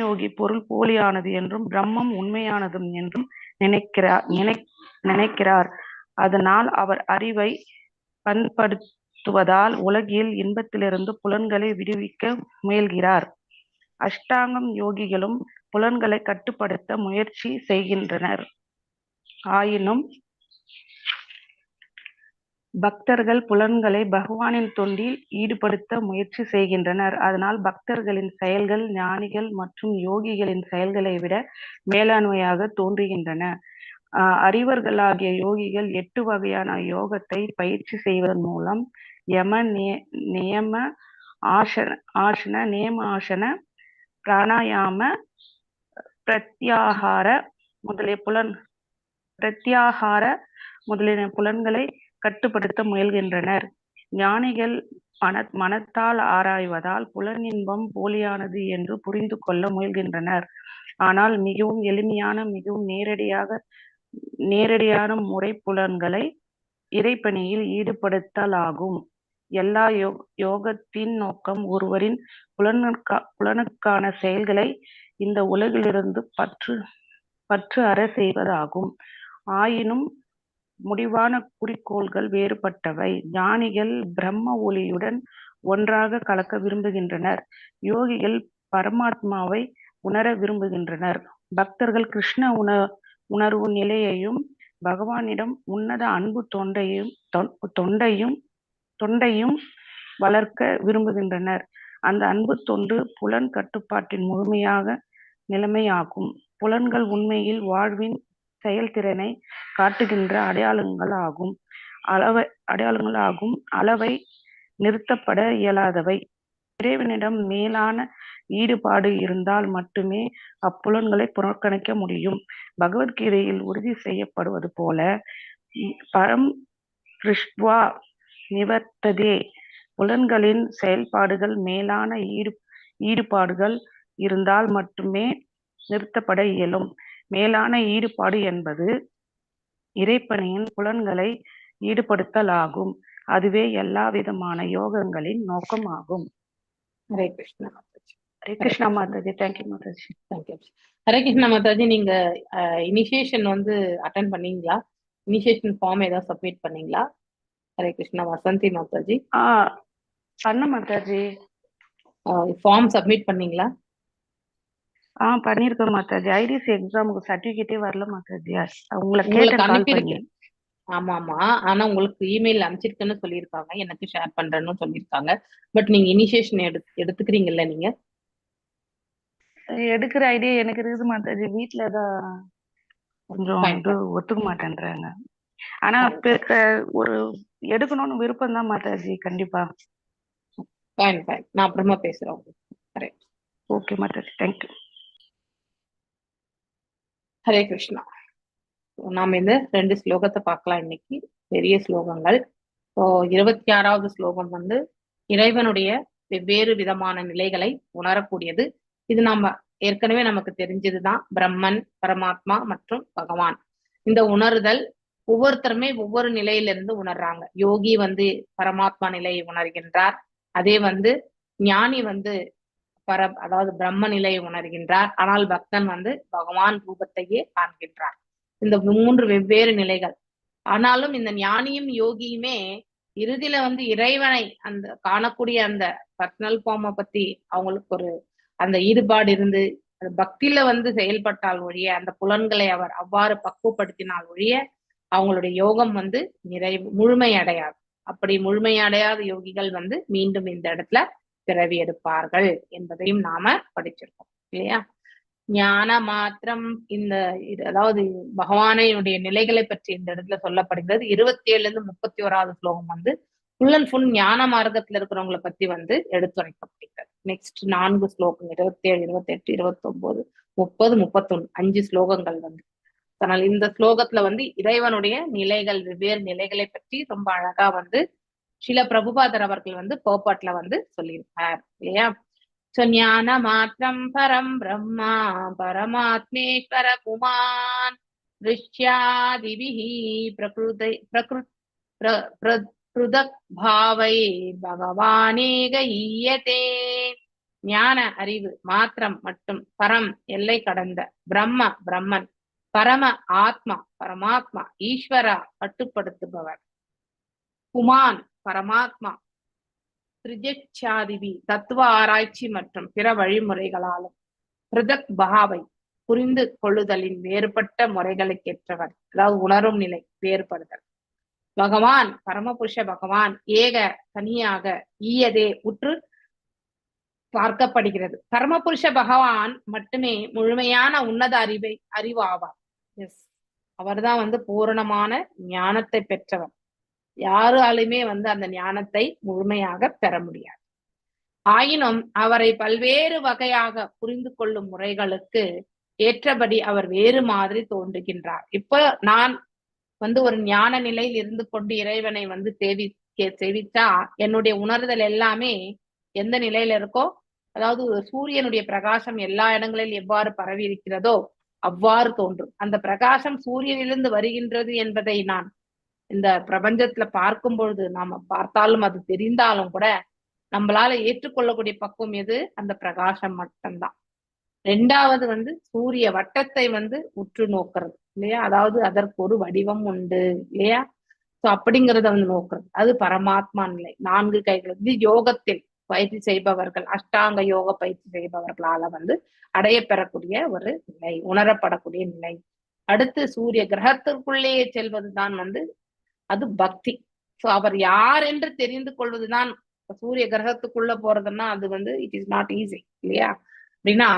யோகி பொருள் போலியானது என்றும் பிரம்மம் உண்மையானது என்றும் நினைக்கிறார். அதனால் அவர் அறிவை பண்படுத்துவதால் உலகில் இன்பத்திலிருந்து புலன்களை விடுவிக்க முயல்கிறார். அஷ்டாங்கம் யோகிகளும் புலன்களை கட்டுப்படுத்த முயற்சி செய்கின்றனர். ஆயினும் பக்தர்கள் புலன்களை பகவானின் தொண்டில் ஈடுபடுத்த முயற்சி செய்கின்றனர். அதனால் பக்தர்களின் செயல்கள் ஞானிகள் மற்றும் யோகிகளின் செயல்களை விட மேலாண்மையாக தோன்றுகின்றன. அறிவர்களாகிய யோகிகள் 8 வகையான யோகத்தை பயிற்சி செய்வதன் மூலம் யம நியம ஆசன நேமாசன பிராணாயாம பிரத்யாகார முதலிய புலன்களை கட்டுப்படுத்த முயல்கின்றனர். ஞானிகள் மனத்தால் ஆராய்வதால் புலனின்பம் போலியானது என்று புரிந்து கொள்ள முயல்கின்றனர். ஆனால் மிகவும் எளிமையான மிகவும் நேரடியான முறை புலன்களை இறைப்பணியில் ஈடுபடுத்தலாகும். எல்லா யோகத்தின் நோக்கம் ஒருவரின் புலனுக்கான செயல்களை இந்த உலகிலிருந்து பற்று அற செய்வதாகும். ஆயினும் முடிவான குறிக்கோள்கள் வேறுபட்டவை. ஞானிகள் பிரம்ம ஒளியுடன் ஒன்றாக கலக்க விரும்புகின்றனர். யோகிகள் பரமாத்மாவை உணர விரும்புகின்றனர். பக்தர்கள் கிருஷ்ண உணர்வு நிலையையும் பகவானிடம் உன்னத அன்பு தொண்டையும் வளர்க்க விரும்புகின்றனர். அந்த அன்பு தொண்டு புலன் கட்டுப்பாட்டின் முழுமையாக நிலைமையாகும். புலன்கள் உண்மையில் வாழ்வின் செயல்திறனை காட்டுகின்ற அடையாளங்களாகும். அளவை நிறுத்தப்பட இயலாதவை. இறைவனிடம் மேலான ஈடுபாடு இருந்தால் மட்டுமே அப்புலன்களை புறக்கணிக்க முடியும். பகவத்கீதையில் உறுதி செய்யப்படுவது போல பரம் திருஷ்ட்வா நிவர்த்ததே. புலன்களின் செயல்பாடுகள் மேலான ஈடுபாடுகள் இருந்தால் மட்டுமே நிறுத்தப்பட இயலும். மேலான ஈடுபாடு என்பது இறைப்பணியின் புலன்களை ஈடுபடுத்தலாகும். அதுவே எல்லா விதமான யோகங்களின் நோக்கமாகும். ஹரே கிருஷ்ணா. ஹரே கிருஷ்ணா மாதாஜி. தேங்க்யூ மாதாஜி. தேங்க்யூ. ஹரே கிருஷ்ணா மாதாஜி. நீங்க இனிஷியேஷன் அட்டென்ட் பண்ணீங்களா? இனிஷியேஷன் ஃபார்ம் ஏதாவது சப்மிட் பண்ணீங்களா? ஹரே கிருஷ்ணா. வசந்தி மாதாஜி. பண்ண மாதாஜி. ஃபார்ம் சப்மிட் பண்ணீங்களா? பண்ணிருக்கேன் மாதாஜி. ஐடிசி எக்ஸாமுக்கு சர்டிபிகேட்டே வரல மாதாஜி. உங்களுக்கு அனுப்பியிருக்கேன். ஆமா. ஆனா உங்களுக்கு இமெயில் அனுப்பிச்சிருக்கேன்னு சொல்லியிருக்காங்க. எனக்கு ஷேர் பண்றேன்னு சொல்லியிருக்காங்க. பட் நீங்க இனிஷியேஷன் எடுத்துக்கிறீங்கல்ல? நீங்க எடுக்கிற ஐடியா எனக்கு இருக்குது மாதாஜி. வீட்டுலதான் கொஞ்சம் ஒத்துக்க மாட்டேன்றாங்க. ஆனா ஒரு எடுக்கணும்னு விருப்பம் தான் மாதாஜி. கண்டிப்பா. ஃபைன் ஃபைன், நான் அப்புறமா பேசுறேன். Correct. Okay Mataji, thank you. Hare Krishna. நாம இந்த 2 ஸ்லோகத்தை பார்க்கலாம் இன்னைக்கு, பெரிய ஸ்லோகங்கள். 26வது ஸ்லோகம் வந்து இறைவனுடைய வெவ்வேறு விதமான நிலைகளை உணரக்கூடியது. இது நம்ம ஏற்கனவே நமக்கு தெரிஞ்சதுதான், பிரம்மன், பரமாத்மா மற்றும் பகவான். இந்த உணர்தல் ஒவ்வொருத்தருமே ஒவ்வொரு நிலையிலிருந்து உணர்றாங்க. யோகி வந்து பரமாத்மா நிலையை உணர்கின்றார், அதே வந்து ஞானி வந்து அதாவது பிரம்ம நிலையை உணர்கின்றார், ஆனால் பக்தன் வந்து பகவான் ரூபத்தையே காண்கின்றார். இந்த 3 வெவ்வேறு நிலைகள். ஆனாலும் இந்த ஞானியும் யோகியுமே இறுதியில வந்து இறைவனை அந்த காணக்கூடிய அந்த பர்சனல் ஃபார்மை பத்தி அவங்களுக்கு ஒரு அந்த ஈடுபாடு இருந்து பக்தியில வந்து செயல்பட்டால் ஒழிய, அந்த புலன்களை அவர் அவ்வாறு பக்குவப்படுத்தினால் ஒழிய அவங்களுடைய யோகம் வந்து முழுமை அடையாது. அப்படி முழுமையடையாத யோகிகள் வந்து மீண்டும் இந்த இடத்துல பிறவி எடுப்பார்கள் என்பதையும் நாம படிச்சிருக்கோம் இல்லையா? ஞான மாத்திரம் இந்த அதாவது பகவானையுடைய நிலைகளை பற்றி இந்த இடத்துல சொல்லப்படுகிறது. 27 - 31வது ஸ்லோகம் வந்து ஃபுல் அண்ட் ஃபுல் ஞான மார்க்கத்துல இருக்கிறவங்களை பத்தி வந்து எடுத்துரைக்கப்படுகிறது. நெக்ஸ்ட் 4 ஸ்லோகம் 27, 28, 29, 30, 31 5 ஸ்லோகங்கள் வந்து. அதனால இந்த ஸ்லோகத்துல வந்து இறைவனுடைய நிலைகள், வெவ்வேறு நிலைகளை பற்றி ரொம்ப அழகா வந்து ஸ்ரீல பிரபுபாதர் அவர்கள் வந்து பர்பாட்ல வந்து சொல்லியிருப்பார் இல்லையா? ஞான மாத்திரம் பரம் பிரம்மா பரமாத்மேஸ்வர புமான் ரிஷ்யாதிபிஹி பிரகிருதக் பாவை பகவானேக ஈயதே. ஞான அறிவு மாத்திரம் மற்றும் பரம் எல்லை கடந்த, பிரம்மன், பரம ஆத்மா பரமாத்மா, ஈஸ்வரா கட்டுப்படுத்துபவர், புமான் பரமாத்மா, திரிஜச்சாதிவி தத்துவ ஆராய்ச்சி மற்றும் பிற வழிமுறைகளாலும், பிரதக் பாவை புரிந்து கொள்ளுதலின் வேறுபட்ட முறைகளுக்கேற்றவர், அதாவது உணரும் நிலை வேறுபடுதல், பகவான் பரமபுருஷ பகவான் ஏக தனியாக ஈயதே உற்று பார்க்கப்படுகிறது. பரமபுருஷ பகவான் மட்டுமே முழுமையான உன்னத அறிவாவார். எஸ், அவர்தான் வந்து பூரணமான ஞானத்தை பெற்றவர். யாராலுமே வந்து அந்த ஞானத்தை முழுமையாக பெற முடியாது. ஆயினும் அவரை பல்வேறு வகையாக புரிந்து கொள்ளும் முறைகளுக்கு ஏற்றபடி அவர் வேறு மாதிரி தோன்றுகின்றார். இப்ப நான் வந்து ஒரு ஞான நிலையில் இருந்து கொண்டு இறைவனை வந்து சேவிச்சா என்னுடைய உணர்தல் எல்லாமே எந்த நிலையில இருக்கோ, அதாவது சூரியனுடைய பிரகாசம் எல்லா இடங்களிலும் எவ்வாறு பரவி இருக்கிறதோ அவ்வாறு தோன்றும். அந்த பிரகாசம் சூரியனிலிருந்து வருகின்றது என்பதை நான் இந்த பிரபஞ்சத்துல பார்க்கும் பொழுது நாம பார்த்தாலும் அது தெரிந்தாலும் கூட நம்மளால ஏற்றுக்கொள்ளக்கூடிய பக்குவம் எது? அந்த பிரகாசம் மட்டும்தான். 2வது வந்து சூரிய வட்டத்தை வந்து உற்று நோக்கிறது இல்லையா? அதாவது அதற்கு ஒரு வடிவம் உண்டு இல்லையா? சோ அப்படிங்கிறத வந்து நோக்குறது, அது பரமாத்மா நிலை. 4 கைகள் இது யோகத்தில் பயிற்சி செய்பவர்கள், அஷ்டாங்க யோக பயிற்சி செய்பவர்களால வந்து அடைய பெறக்கூடிய ஒரு நிலை, உணரப்படக்கூடிய நிலை. அடுத்து சூரிய கிரகத்திற்குள்ளேயே செல்வதுதான் வந்து அது பக்தி. சோ அவர் யார் என்று தெரிந்து கொள்வதுதான். சூரிய கிரகத்துக்குள்ள போறதுன்னா அது வந்து இட் இஸ் நாட் ஈஸி இல்லையா? அப்படின்னா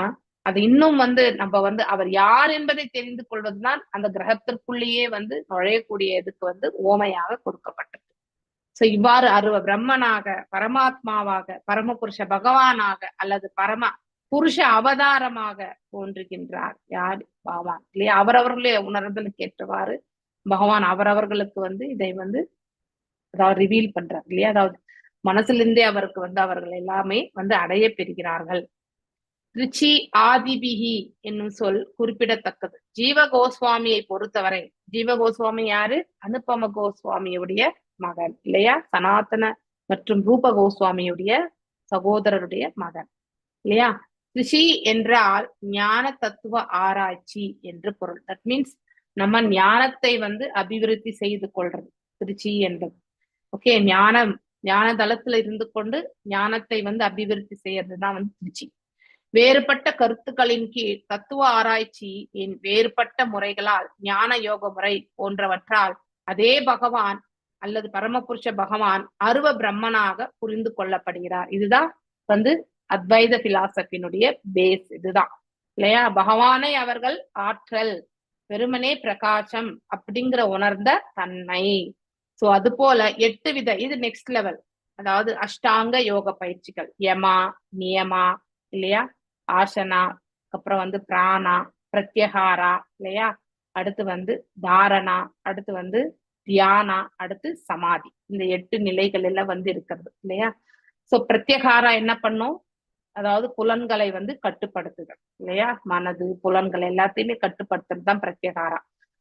அது இன்னும் வந்து நம்ம வந்து அவர் யார் என்பதை தெரிந்து கொள்வதுதான் அந்த கிரகத்திற்குள்ளேயே வந்து நுழையக்கூடிய இதுக்கு வந்து ஓமையாக கொடுக்கப்பட்டது. சோ இவ்வாறு பிரம்மனாக, பரமாத்மாவாக, பரமபுருஷ பகவானாக அல்லது பரம புருஷ அவதாரமாக தோன்றுகின்றார் யார்? பகவான் இல்லையா? அவரவர்களுடைய உணர்தலுக்கு ஏற்றவாறு பகவான் அவரவர்களுக்கு வந்து இதை வந்து அதாவது ரிவீல் பண்றார் இல்லையா? அதாவது மனசுல அவருக்கு வந்து அவர்கள் எல்லாமே வந்து அடைய பெறுகிறார்கள். திருச்சி ஆதிபிகி என்னும் சொல் குறிப்பிடத்தக்கது. ஜீவ கோஸ்வாமியை பொறுத்தவரை, ஜீவ கோஸ்வாமி யாரு? அனுபம கோஸ்வாமியுடைய மகன் இல்லையா? சனாதன மற்றும் ரூப கோஸ்வாமியுடைய சகோதரருடைய மகன் இல்லையா? திருச்சி என்றால் ஞான தத்துவ ஆராய்ச்சி என்று பொருள். தட் மீன்ஸ் நம்ம ஞானத்தை வந்து அபிவிருத்தி செய்து கொள்றது திருச்சி என்பது. ஓகே, ஞான தளத்துல இருந்து கொண்டு ஞானத்தை வந்து அபிவிருத்தி செய்யறதுதான் வந்து திருச்சி. வேறுபட்ட கருத்துக்களின் கீழ் தத்துவ ஆராய்ச்சி வேறுபட்ட முறைகளால் ஞான யோக முறை போன்றவற்றால் அதே பகவான் அல்லது பரமபுருஷ பகவான் அருவ பிரம்மனாக புரிந்து கொள்ளப்படுகிறார். இதுதான் வந்து அத்வைத பிலாசபியினுடைய பேஸ் இதுதான் இல்லையா? பகவானை அவர்கள் ஆற்றல் வெறுமனே பிரகாசம் அப்படிங்கிற உணர்ந்த தன்மை. சோ அது போல 8 வித, இது நெக்ஸ்ட் லெவல், அதாவது அஷ்டாங்க யோக பயிற்சிகள், யமா, நியமா இல்லையா, ஆசனா, அப்புறம் வந்து பிராணா, பிரத்யஹாரா இல்லையா, அடுத்து தாரணா, அடுத்து தியானா, அடுத்து சமாதி. இந்த 8 நிலைகள் எல்லாம் இருக்கிறது இல்லையா. சோ பிரத்யஹாரா என்ன பண்ணும், அதாவது புலன்களை கட்டுப்படுத்துதல் இல்லையா, மனது புலன்கள் எல்லாத்தையுமே கட்டுப்படுத்துறது தான் பிரத்யகாரா.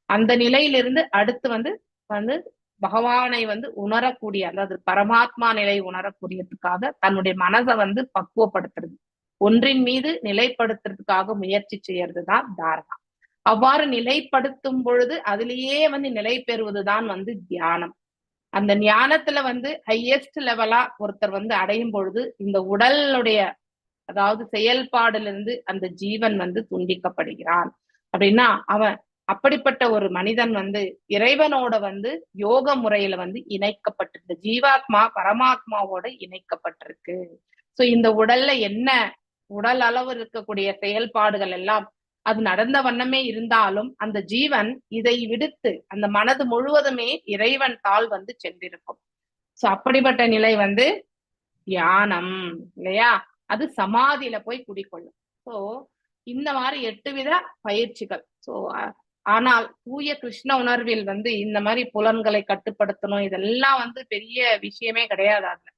அந்த நிலையிலிருந்து அடுத்து வந்து பகவானை உணரக்கூடிய, அதாவது பரமாத்மா நிலை உணரக்கூடியதுக்காக தன்னுடைய மனதை பக்குவப்படுத்துறது, ஒன்றின் மீது நிலைப்படுத்துறதுக்காக முயற்சி செய்யறதுதான் தாரணா. அவ்வாறு நிலைப்படுத்தும் பொழுது அதிலேயே நிலை பெறுவதுதான் தியானம். அந்த ஞானத்துல ஹையஸ்ட் லெவலா ஒருத்தர் அடையும் பொழுது இந்த உடலுடைய, அதாவது செயல்பாடுல இருந்து அந்த ஜீவன் துண்டிக்கப்படுகிறான். அப்படின்னா அவன் அப்படிப்பட்ட ஒரு மனிதன் இறைவனோட யோக முறையில இணைக்கப்பட்டிருக்கு, ஜீவாத்மா பரமாத்மாவோட இணைக்கப்பட்டிருக்கு. சோ இந்த உடல்ல என்ன உடல் அளவு இருக்கக்கூடிய செயல்பாடுகள் எல்லாம் அது நடந்த வண்ணமே இருந்தாலும் அந்த ஜீவன் இதை விடுத்து அந்த மனது முழுவதுமே இறைவன் தாள் சென்றிருக்கும். சோ அப்படிப்பட்ட நிலை தியானம் இல்லையா, அது சமாதியில போய் குடிக்கொள்ளும். சோ இந்த மாதிரி 8 வித பயிற்சிகள். சோ ஆனால் தூய கிருஷ்ண உணர்வில் இந்த மாதிரி புலன்களை கட்டுப்படுத்தணும், இதெல்லாம் பெரிய விஷயமே கிடையாது அதுல.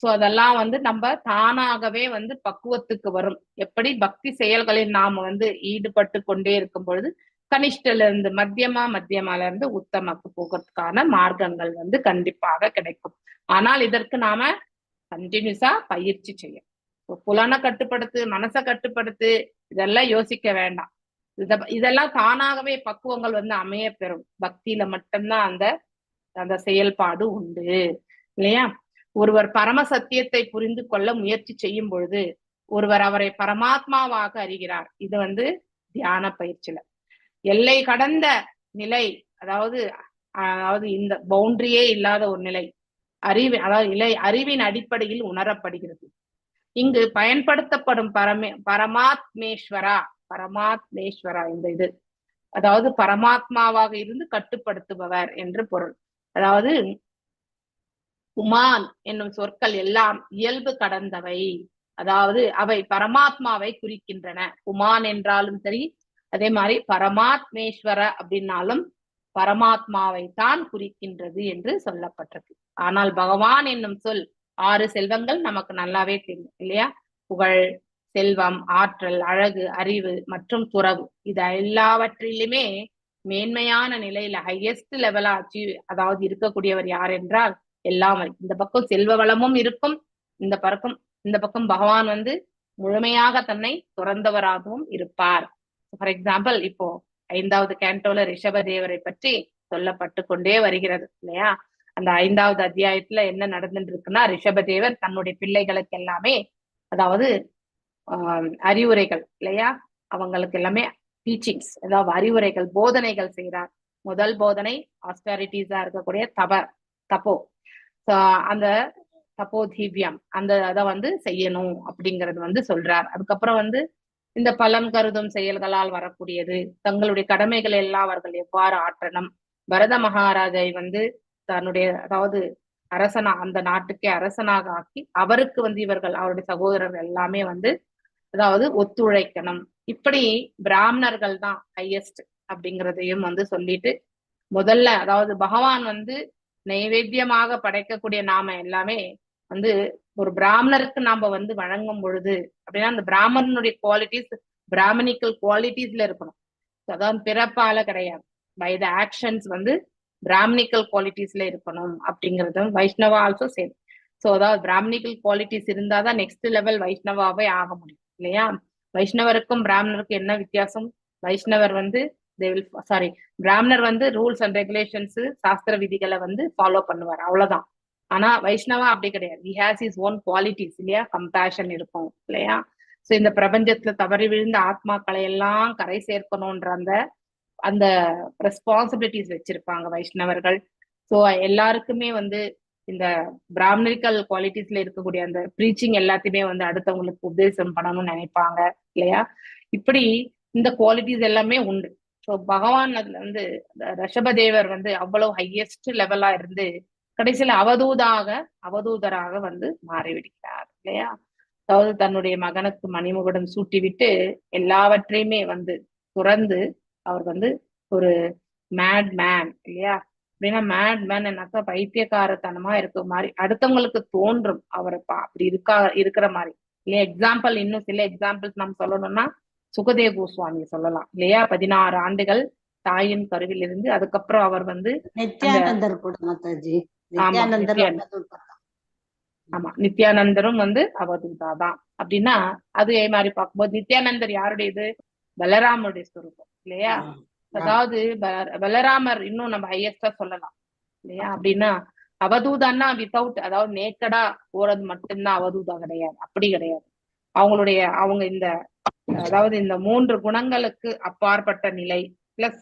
சோ அதெல்லாம் நம்ம தானாகவே பக்குவத்துக்கு வரும். எப்படி பக்தி செயல்களில் நாம ஈடுபட்டு கொண்டே இருக்கும் பொழுது கனிஷ்டல இருந்து மத்தியமால இருந்து உத்தமக்கு போகிறதுக்கான மார்க்கங்கள் கண்டிப்பாக கிடைக்கும். ஆனால் இதற்கு நாம கண்டினியூஸா பயிற்சி செய்யணும். புலனை கட்டுப்படுத்து, மனசை கட்டுப்படுத்து, இதெல்லாம் யோசிக்க வேண்டாம். இதெல்லாம் தானாகவே பக்குவங்கள் அமைய பெறும். பக்தியில மட்டும்தான் அந்த செயல்பாடு உண்டு இல்லையா. ஒருவர் பரம சத்தியத்தை புரிந்து கொள்ள முயற்சி செய்யும் பொழுது ஒருவர் அவரை பரமாத்மாவாக அறிகிறார். இது தியான பயிற்சியில எல்லை கடந்த நிலை, அதாவது இந்த பவுண்டரியே இல்லாத ஒரு நிலை, அதாவது அறிவின் அடிப்படையில் உணரப்படுகிறது. இங்கு பயன்படுத்தப்படும் பரமாத்மேஸ்வரா இந்த இது, அதாவது பரமாத்மாவாக இருந்து கட்டுப்படுத்துபவர் என்று பொருள். அதாவது உமான் என்னும் சொற்கள் எல்லாம் இயல்பு கடந்தவை, அதாவது அவை பரமாத்மாவை குறிக்கின்றன. உமான் என்றாலும் சரி, அதே மாதிரி பரமாத்மேஸ்வர அப்படின்னாலும் பரமாத்மாவை தான் குறிக்கின்றது என்று சொல்லப்பட்டிருக்கு. ஆனால் பகவான் என்னும் சொல் 6 செல்வங்கள் நமக்கு நல்லாவே தெரியும் இல்லையா. புகழ், செல்வம், ஆற்றல், அழகு, அறிவு மற்றும் துறவு, இது எல்லாவற்றிலுமே மேன்மையான நிலையில ஹையஸ்ட் லெவலா அதாவது இருக்கக்கூடியவர் யார் என்றால் எல்லாம். இந்த பக்கம் செல்வ வளமும் இருக்கும், இந்த பக்கம் பகவான் முழுமையாக தன்னை துறந்தவராகவும் இருப்பார். ஃபார் எக்ஸாம்பிள், இப்போ 5வது கேண்டோல ரிஷபதேவரை பற்றி சொல்லப்பட்டு கொண்டே வருகிறது இல்லையா. அந்த 5வது அத்தியாயத்துல என்ன நடந்துட்டு இருக்குன்னா, ரிஷபதேவர் தன்னுடைய பிள்ளைகளுக்கு எல்லாமே, அதாவது அறிவுரைகள் இல்லையா, அவங்களுக்கு எல்லாமே டீச்சிங்ஸ், அதாவது அறிவுரைகள், போதனைகள் செய்கிறார். முதல் போதனை ஆஸ்டாரிட்டிஸா இருக்கக்கூடிய தபோ, அந்த தபோதீவியம், அதை செய்யணும் அப்படிங்கறது சொல்றார். அதுக்கப்புறம் இந்த பலன் கருதும் செயல்களால் வரக்கூடியது, தங்களுடைய கடமைகள் எல்லாம் அவர்கள் எவ்வாறு ஆற்றணும். பரத மகாராஜை தன்னுடைய, அதாவது அரசனா, அந்த நாட்டுக்கே அரசனாக ஆக்கி அவருக்கு இவர்கள் அவருடைய சகோதரர்கள் எல்லாமே அதாவது ஒத்துழைக்கணும். இப்படி பிராமணர்கள் தான் ஹையஸ்ட் அப்படிங்கிறதையும் சொல்லிட்டு, முதல்ல அதாவது பகவான் நைவேத்தியமாக படைக்கக்கூடிய நாம எல்லாமே ஒரு பிராமணருக்கு நாம வழங்கும் பொழுது அப்படின்னா அந்த பிராமணனுடைய குவாலிட்டிஸ் பிராமணிக்கல் குவாலிட்டிஸ்ல இருக்கணும். அதாவது பிறப்பால கிடையாது, பை த ஆக்ஷன்ஸ் பிராமணிக்கல் குவாலிட்டிஸ்ல இருக்கணும் அப்படிங்கறதும் வைஷ்ணவா ஆல்சோ சேம். சோ அதாவது பிராமணிக்கல் குவாலிட்டிஸ் இருந்தாதான் நெக்ஸ்ட் லெவல் வைஷ்ணவாவே ஆக முடியும் இல்லையா. வைஷ்ணவருக்கும் பிராமணருக்கும் என்ன வித்தியாசம்? வைஷ்ணவர் பிராமணர் ரூல்ஸ் அண்ட் ரெகுலேஷன்ஸ், சாஸ்திர விதிகளை ஃபாலோ பண்ணுவார், அவ்வளவுதான். ஆனா வைஷ்ணவா அப்படி கிடையாது. He has his own qualities இல்லையா, கம்பேஷன் இருக்கும் இல்லையா. சோ இந்த பிரபஞ்சத்துல தவறி விழுந்த ஆத்மாக்களை எல்லாம் கரை சேர்க்கணும்ன்ற அந்த ரெஸ்பான்சிபிலிட்டிஸ் வச்சிருப்பாங்க வைஷ்ணவர்கள். சோ எல்லாருக்குமே இந்த பிராமணிக்கல் குவாலிட்டிஸ்ல இருக்கக்கூடிய அந்த ப்ரீச்சிங் எல்லாத்தையுமே அடுத்தவங்களுக்கு உபதேசம் பண்ணணும்னு நினைப்பாங்க இல்லையா. இப்படி இந்த குவாலிட்டிஸ் எல்லாமே உண்டு. ஸோ பகவான் அதுல வந்து ரிஷபதேவர் வந்து அவ்வளவு ஹையஸ்ட் லெவலா இருந்து கடைசியில அவதூதராக வந்து மாறிவிடுகிறார் இல்லையா. அதாவது தன்னுடைய மகனுக்கு மணிமுகுடம் சூட்டிவிட்டு எல்லாவற்றையுமே வந்து துறந்து அவர் வந்து ஒரு மேட் மேன் இல்லையா. அப்படின்னா மேட் மேன் என்னாக்கா பைத்தியக்காரத்தனமா இருக்க மாதிரி அடுத்தவங்களுக்கு தோன்றும் அவரை அப்படி இருக்கிற மாதிரி இல்லையா. எக்ஸாம்பிள் இன்னும் சில எக்ஸாம்பிள்ஸ் நம்ம சொல்லணும்னா சுகதேவ கோஸ்வாமி சொல்லலாம் இல்லையா. 16 ஆண்டுகள் தாயின் கருவில் இருந்து அதுக்கப்புறம் அவர் வந்து நித்யானந்தர் கூட மாதாஜி, ஆமா நித்யானந்தரும் வந்து அவதூதா தான். அப்படின்னா அதே மாதிரி பார்க்கும்போது நித்யானந்தர் யாருடையது? பலராமருடைய ஸ்வரூபம் இல்லையா. அதாவது பலராமர் இன்னும் நம்ம ஹையஸ்டா சொல்லலாம் இல்லையா. அப்படின்னா அவதூதான்னா வித்தவுட், அதாவது நேக்கடா போறது மட்டும்தான் அவதூதா கிடையாது, அப்படி கிடையாது. அவங்க இந்த அதாவது இந்த 3 குணங்களுக்கு அப்பாற்பட்ட நிலை பிளஸ்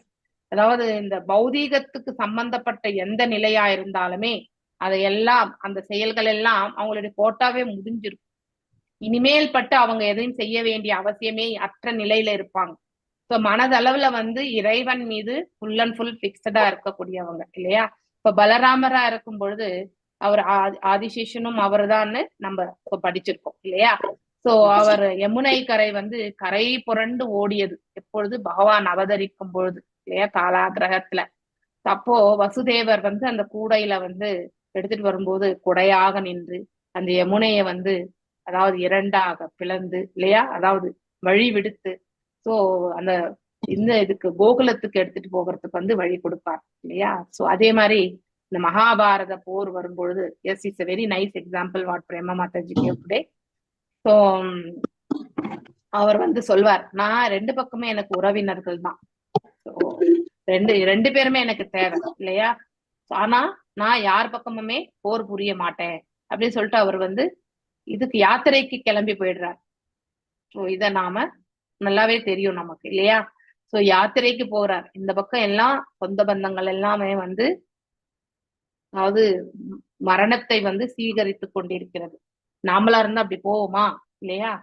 அதாவது இந்த பௌதீகத்துக்கு சம்பந்தப்பட்ட எந்த நிலையா இருந்தாலுமே அதையெல்லாம் அந்த செயல்கள் எல்லாம் அவங்களுடைய கோட்டாவே முடிஞ்சிருக்கும். இனிமேல் பட்டு அவங்க எதையும் செய்ய வேண்டிய அவசியமே அற்ற நிலையில இருப்பாங்க. ஸோ மனதளவுல வந்து இறைவன் மீது ஃபுல் அண்ட் ஃபுல் பிக்சடா இருக்கக்கூடியவங்க இல்லையா. இப்ப பலராமரா இருக்கும் பொழுது அவர் ஆதிசேஷனும் அவர்தான்னு நம்ம படிச்சிருக்கோம் இல்லையா. சோ அவர் யமுனை கரை வந்து கரை புரண்டு ஓடியது எப்பொழுது? பகவான் அவதரிக்கும் பொழுது இல்லையா, காலாகிரகத்துல. அப்போ வசுதேவர் வந்து அந்த கூடையில வந்து எடுத்துட்டு வரும்போது குடையாக நின்று அந்த யமுனையை வந்து அதாவது 2ஆக பிளந்து இல்லையா, அதாவது வழி விடுத்து சோ அந்த இதுக்கு கோகுலத்துக்கு எடுத்துட்டு போகிறதுக்கு வந்து வழி கொடுப்பார் இல்லையா. சோ அதே மாதிரி இந்த மகாபாரத போர் வரும்பொழுது yes it's a very nice example what Prema Mataji gave today. So அவர் வந்து சொல்வார், நான் 2 பக்கமே எனக்கு உறவினர்கள் தான், ரெண்டு பேருமே எனக்கு தேவை இல்லையா. ஆனா நான் யார் பக்கமுமே போர் புரிய மாட்டேன் அப்படின்னு சொல்லிட்டு அவர் வந்து இதுக்கு யாத்திரைக்கு கிளம்பி போயிடுறார். ஸோ இத நாம நல்லாவே தெரியும் நமக்கு இல்லையா. சோ யாத்திரைக்கு போறார். இந்த பக்கம் எல்லாம் சொந்த பந்தங்கள் எல்லாமே வந்து அதாவது மரணத்தை வந்து சீகரித்து கொண்டிருக்கிறது. நாமளா இருந்தா அப்படி போவோமா இல்லையா.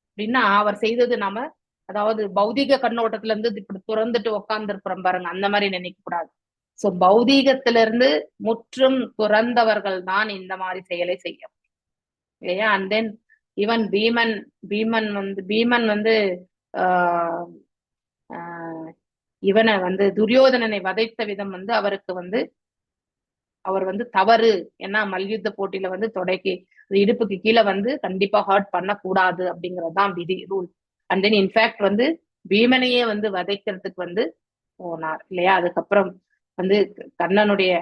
அப்படின்னா அவர் செய்தது நாம அதாவது பௌதீக கண்ணோட்டத்துல இருந்து இப்படி துறந்துட்டு உட்கார்ந்து இருக்கிறோம் பாருங்க, அந்த மாதிரி நினைக்க கூடாது. சோ பௌதீகத்திலிருந்து முற்றும் துறந்தவர்கள் தான் இந்த மாதிரி செயலை செய்யும் இல்லையா. அண்ட் தென் ஈவன் பீமன் வந்து இவனை வந்து துரியோதனனை வதைத்த விதம் வந்து அவருக்கு வந்து அவர் வந்து தவறு. ஏன்னா மல்யுத்த போட்டியில வந்து தொடைக்கு இடுப்புக்கு கீழே வந்து கண்டிப்பா ஹர்ட் பண்ணக்கூடாது அப்படிங்கறதுதான் விதி ரூல். அண்ட் தென் இன்ஃபேக்ட் வந்து பீமனையே வந்து வதைக்கிறதுக்கு வந்து போனார் இல்லையா. அதுக்கப்புறம் வந்து கண்ணனுடைய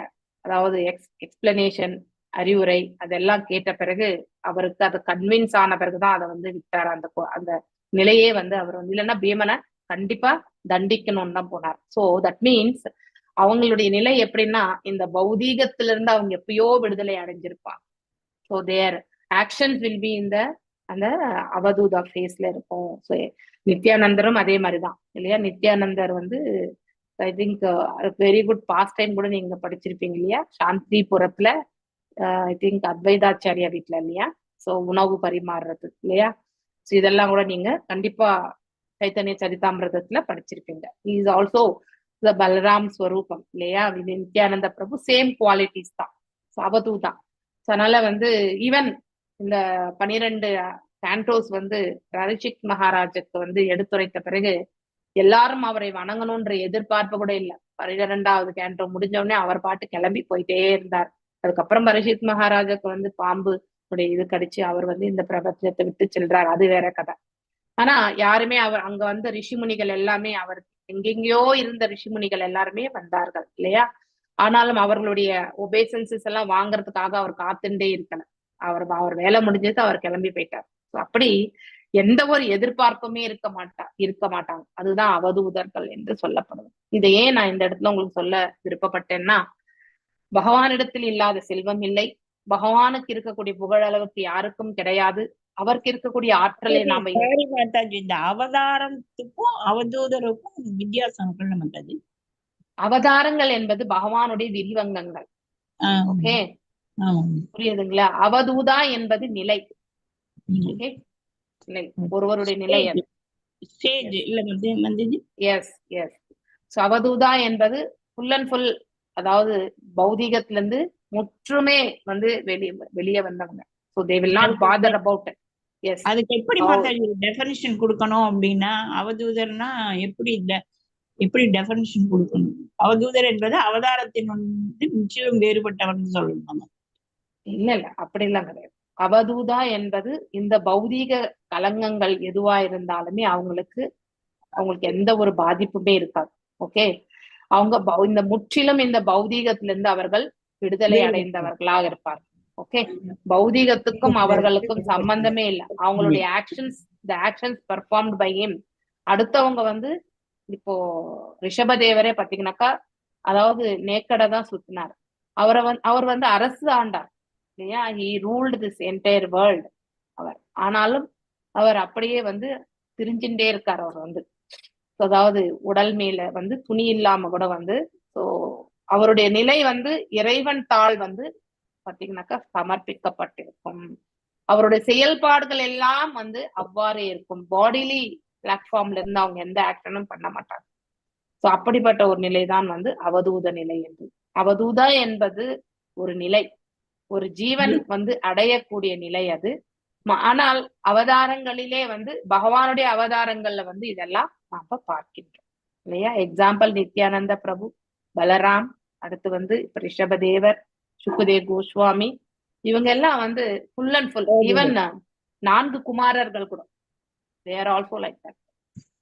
அதாவது எக்ஸ்பிளனேஷன் அறிவுரை அதெல்லாம் கேட்ட பிறகு அவருக்கு அது கன்வின்ஸ் ஆன பிறகுதான் அதை வந்து விட்டார். அந்த நிலையே வந்து அவர் வந்து இல்லைன்னா பீமனை கண்டிப்பா தண்டிக்கணும்னு தான் போனார். ஸோ தட் மீன்ஸ் அவங்களுடைய நிலை எப்படின்னா இந்த பௌதீகத்திலிருந்து அவங்க எப்பயோ விடுதலை அடைஞ்சிருப்பாங்க. So their actions will be இந்த அந்த அவதூதா ஃபேஸ்ல இருக்கும். ஸோ நித்யானந்தரும் அதே மாதிரிதான் இல்லையா. நித்யானந்தர் வந்து I think very good past time கூட நீங்க படிச்சிருப்பீங்க இல்லையா, சாந்திபுரத்துல ஐ திங்க் அத்வைதாச்சாரியா வீட்டுல இல்லையா. ஸோ உணவு பரிமாறுறது இல்லையா. ஸோ இதெல்லாம் கூட நீங்க கண்டிப்பா சைத்தன்ய சரிதாமிரதத்துல படிச்சிருப்பீங்க. இஸ் ஆல்சோ த பலராம் ஸ்வரூபம் இல்லையா. நித்யானந்த பிரபு சேம் குவாலிட்டிஸ் தான், அவதூதா. ஸோ அதனால வந்து ஈவன் இந்த 12 கேண்டோஸ் வந்து பரீட்சித் மகாராஜுக்கு வந்து எடுத்துரைத்த பிறகு எல்லாரும் அவரை வணங்கணும்ன்ற எதிர்பார்ப்பு கூட இல்லை. 12வது கேண்டோ முடிஞ்ச உடனே அவர் பாட்டு கிளம்பி போயிட்டே இருந்தார். அதுக்கப்புறம் பரீட்சித் மகாராஜுக்கு வந்து பாம்பு இது கடிச்சு அவர் வந்து இந்த பிரபஞ்சத்தை விட்டு செல்றார், அது வேற கதை. ஆனா யாருமே அவர் அங்க வந்த ரிஷிமுனிகள் எல்லாமே அவர் எங்கெங்கயோ இருந்த ரிஷிமுனிகள் எல்லாருமே வந்தார்கள் இல்லையா. ஆனாலும் அவர்களுடைய ஒபேசன்சஸ் எல்லாம் வாங்குறதுக்காக அவர் காத்துட்டே இருக்கல. அவர் வேலை முடிஞ்சது, அவர் கிளம்பி போயிட்டார். அப்படி எந்த ஒரு எதிர்பார்ப்புமே இருக்க மாட்டாங்க. அதுதான் அவதூதர்கள் என்று சொல்லப்படுது. இதை ஏன் நான் இந்த இடத்துல உங்களுக்கு சொல்ல விருப்பப்பட்டேன்னா, பகவானிடத்தில் இல்லாத செல்வம் இல்லை, பகவானுக்கு இருக்கக்கூடிய புகழளவுக்கு யாருக்கும் கிடையாது. அவருக்கு இருக்கக்கூடிய ஆற்றலை நாம மாதாஜி இந்த அவதாரத்துக்கும் அவதூதருக்கும் வித்தியாசம் மாதாஜி. அவதாரங்கள் என்பது பகவானுடைய விரிவங்கங்கள். ஓகே புரியுதுங்களா. அவதூதா என்பது நிலை. ஓகே ஒருவருடைய நிலை அது. S S. ஸோ அவதூதா என்பது ஃபுல் அண்ட் ஃபுல், அதாவது பௌதிகத்துல இருந்து முற்றுமே வந்து வெளியே வந்தவங்க. So they will not bother about. Yes, அதுக்கு எப்படி மாதாஜி டெஃபினிஷன் கொடுக்கணும் அப்படின்னா, அவதூதர்னா எப்படி டெஃபினிஷன் கொடுக்கணும்? அவதூதர் என்பது அவதாரத்தின் வந்து நிச்சயம் வேறுபட்டவர்னு சொல்லணும். இல்ல அப்படி எல்லாம் கிடையாது. அவதூதா என்பது இந்த பௌதீக கலங்கங்கள் எதுவா இருந்தாலுமே அவங்களுக்கு எந்த ஒரு பாதிப்புமே இருக்காது. ஓகே, அவங்க இந்த முற்றிலும் இந்த பௌதீகத்திலிருந்து அவர்கள் விடுதலை அடைந்தவர்களாக இருப்பார்கள். ஓகே, பௌதீகத்துக்கும் அவர்களுக்கும் சம்பந்தமே இல்லை. அவங்களுடைய ஆக்ஷன்ஸ் பெர்ஃபார்ம்ட் பை ஹிம். அடுத்தவங்க வந்து இப்போ ரிஷபதேவரே பாத்தீங்கன்னாக்கா, அதாவது நேக்கடை தான் சுத்தினார். அவர் வந்து அரசு ஆண்டார் இல்லையா, he ruled this entire world அவர். ஆனாலும் அவர் அப்படியே வந்து திரிஞ்சுட்டே இருக்கார். அவர் வந்து அதாவது உடல் மேல வந்து துணி இல்லாம கூட வந்து, ஸோ அவருடைய நிலை வந்து இறைவன் தாள் வந்து பாத்தீங்கன்னாக்கா சமர்ப்பிக்கப்பட்டிருக்கும். அவருடைய செயல்பாடுகள் எல்லாம் வந்து அவ்வாறே இருக்கும். பாடிலி பிளாட்ஃபார்ம்ல இருந்து அவங்க எந்த ஆக்ஷனும் பண்ண மாட்டாங்க. ஸோ அப்படிப்பட்ட ஒரு நிலைதான் வந்து அவதூத நிலை என்று. அவதூதா என்பது ஒரு நிலை, ஒரு ஜீவன் வந்து அடையக்கூடிய நிலை அது. ஆனால் அவதாரங்களிலே வந்து பகவானுடைய அவதாரங்கள்ல வந்து இதெல்லாம் நாம பார்க்கின்றோம் இல்லையா. எக்ஸாம்பிள் நித்யானந்த பிரபு, பலராம், அடுத்து வந்து ரிஷபதேவர், சுக்குதேவ் கோஸ்வாமி, இவங்க எல்லாம் வந்து ஃபுல் அண்ட் ஃபுல். ஈவன் 4 குமாரர்கள் கூட they are also like that.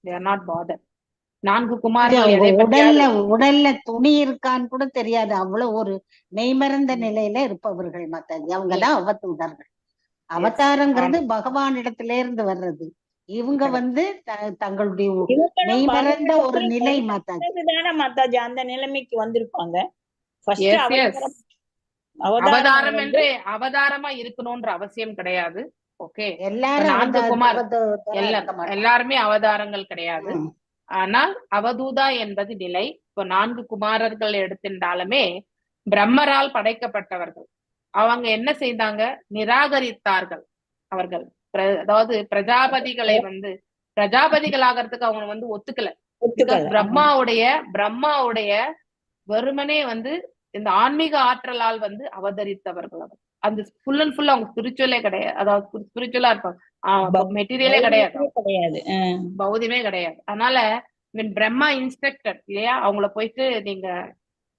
They are not bothered. 4 குமாரர்கள் உடல்ல துணி இருக்கான்னு கூட தெரியாது, அவ்வளவு ஒரு மெய்மறந்த நிலையில இருப்பவர்கள் மாதாஜி. அவங்கதான் அவதூதர்கள். அவதாரங்கிறது பகவான் இடத்துல இருந்து வர்றது. இவங்க வந்து தங்களுடைய மெய்மறந்த ஒரு நிலை மாதாஜி. மாதாஜி அந்த நிலைமைக்கு வந்திருப்பாங்க. அவதாரம் என்று அவதாரமா இருக்கணும்ன்ற அவசியம் கிடையாது. ஓகே, எல்லாருமே அவதாரங்கள் கிடையாது. ஆனால் அவதூதா என்பது நிலை. இப்போ 4 குமாரர்கள் எடுத்திருந்தாலுமே பிரம்மரால் படைக்கப்பட்டவர்கள். அவங்க என்ன செய்தாங்க? நிராகரித்தார்கள். அவர்கள் அதாவது பிரஜாபதிகளை வந்து பிரஜாபதிகள் ஆகிறதுக்கு அவங்க வந்து ஒத்துக்கல. பிரம்மாவுடைய வெறுமனே வந்து இந்த ஆன்மீக ஆற்றலால் வந்து அவதரித்தவர்கள். அவர் அந்த ஃபுல் அண்ட் ஃபுல் அவங்க ஸ்பிரிச்சுவலே கிடையாது. அதாவது ஸ்பிரிச்சுவலா இருப்பாங்க, மெட்டீரியலே கிடையாது, பௌதியமே கிடையாது. அதனால பிரம்மா இன்ஸ்ட்ரக்டர் இல்லையா, அவங்கள போயிட்டு நீங்க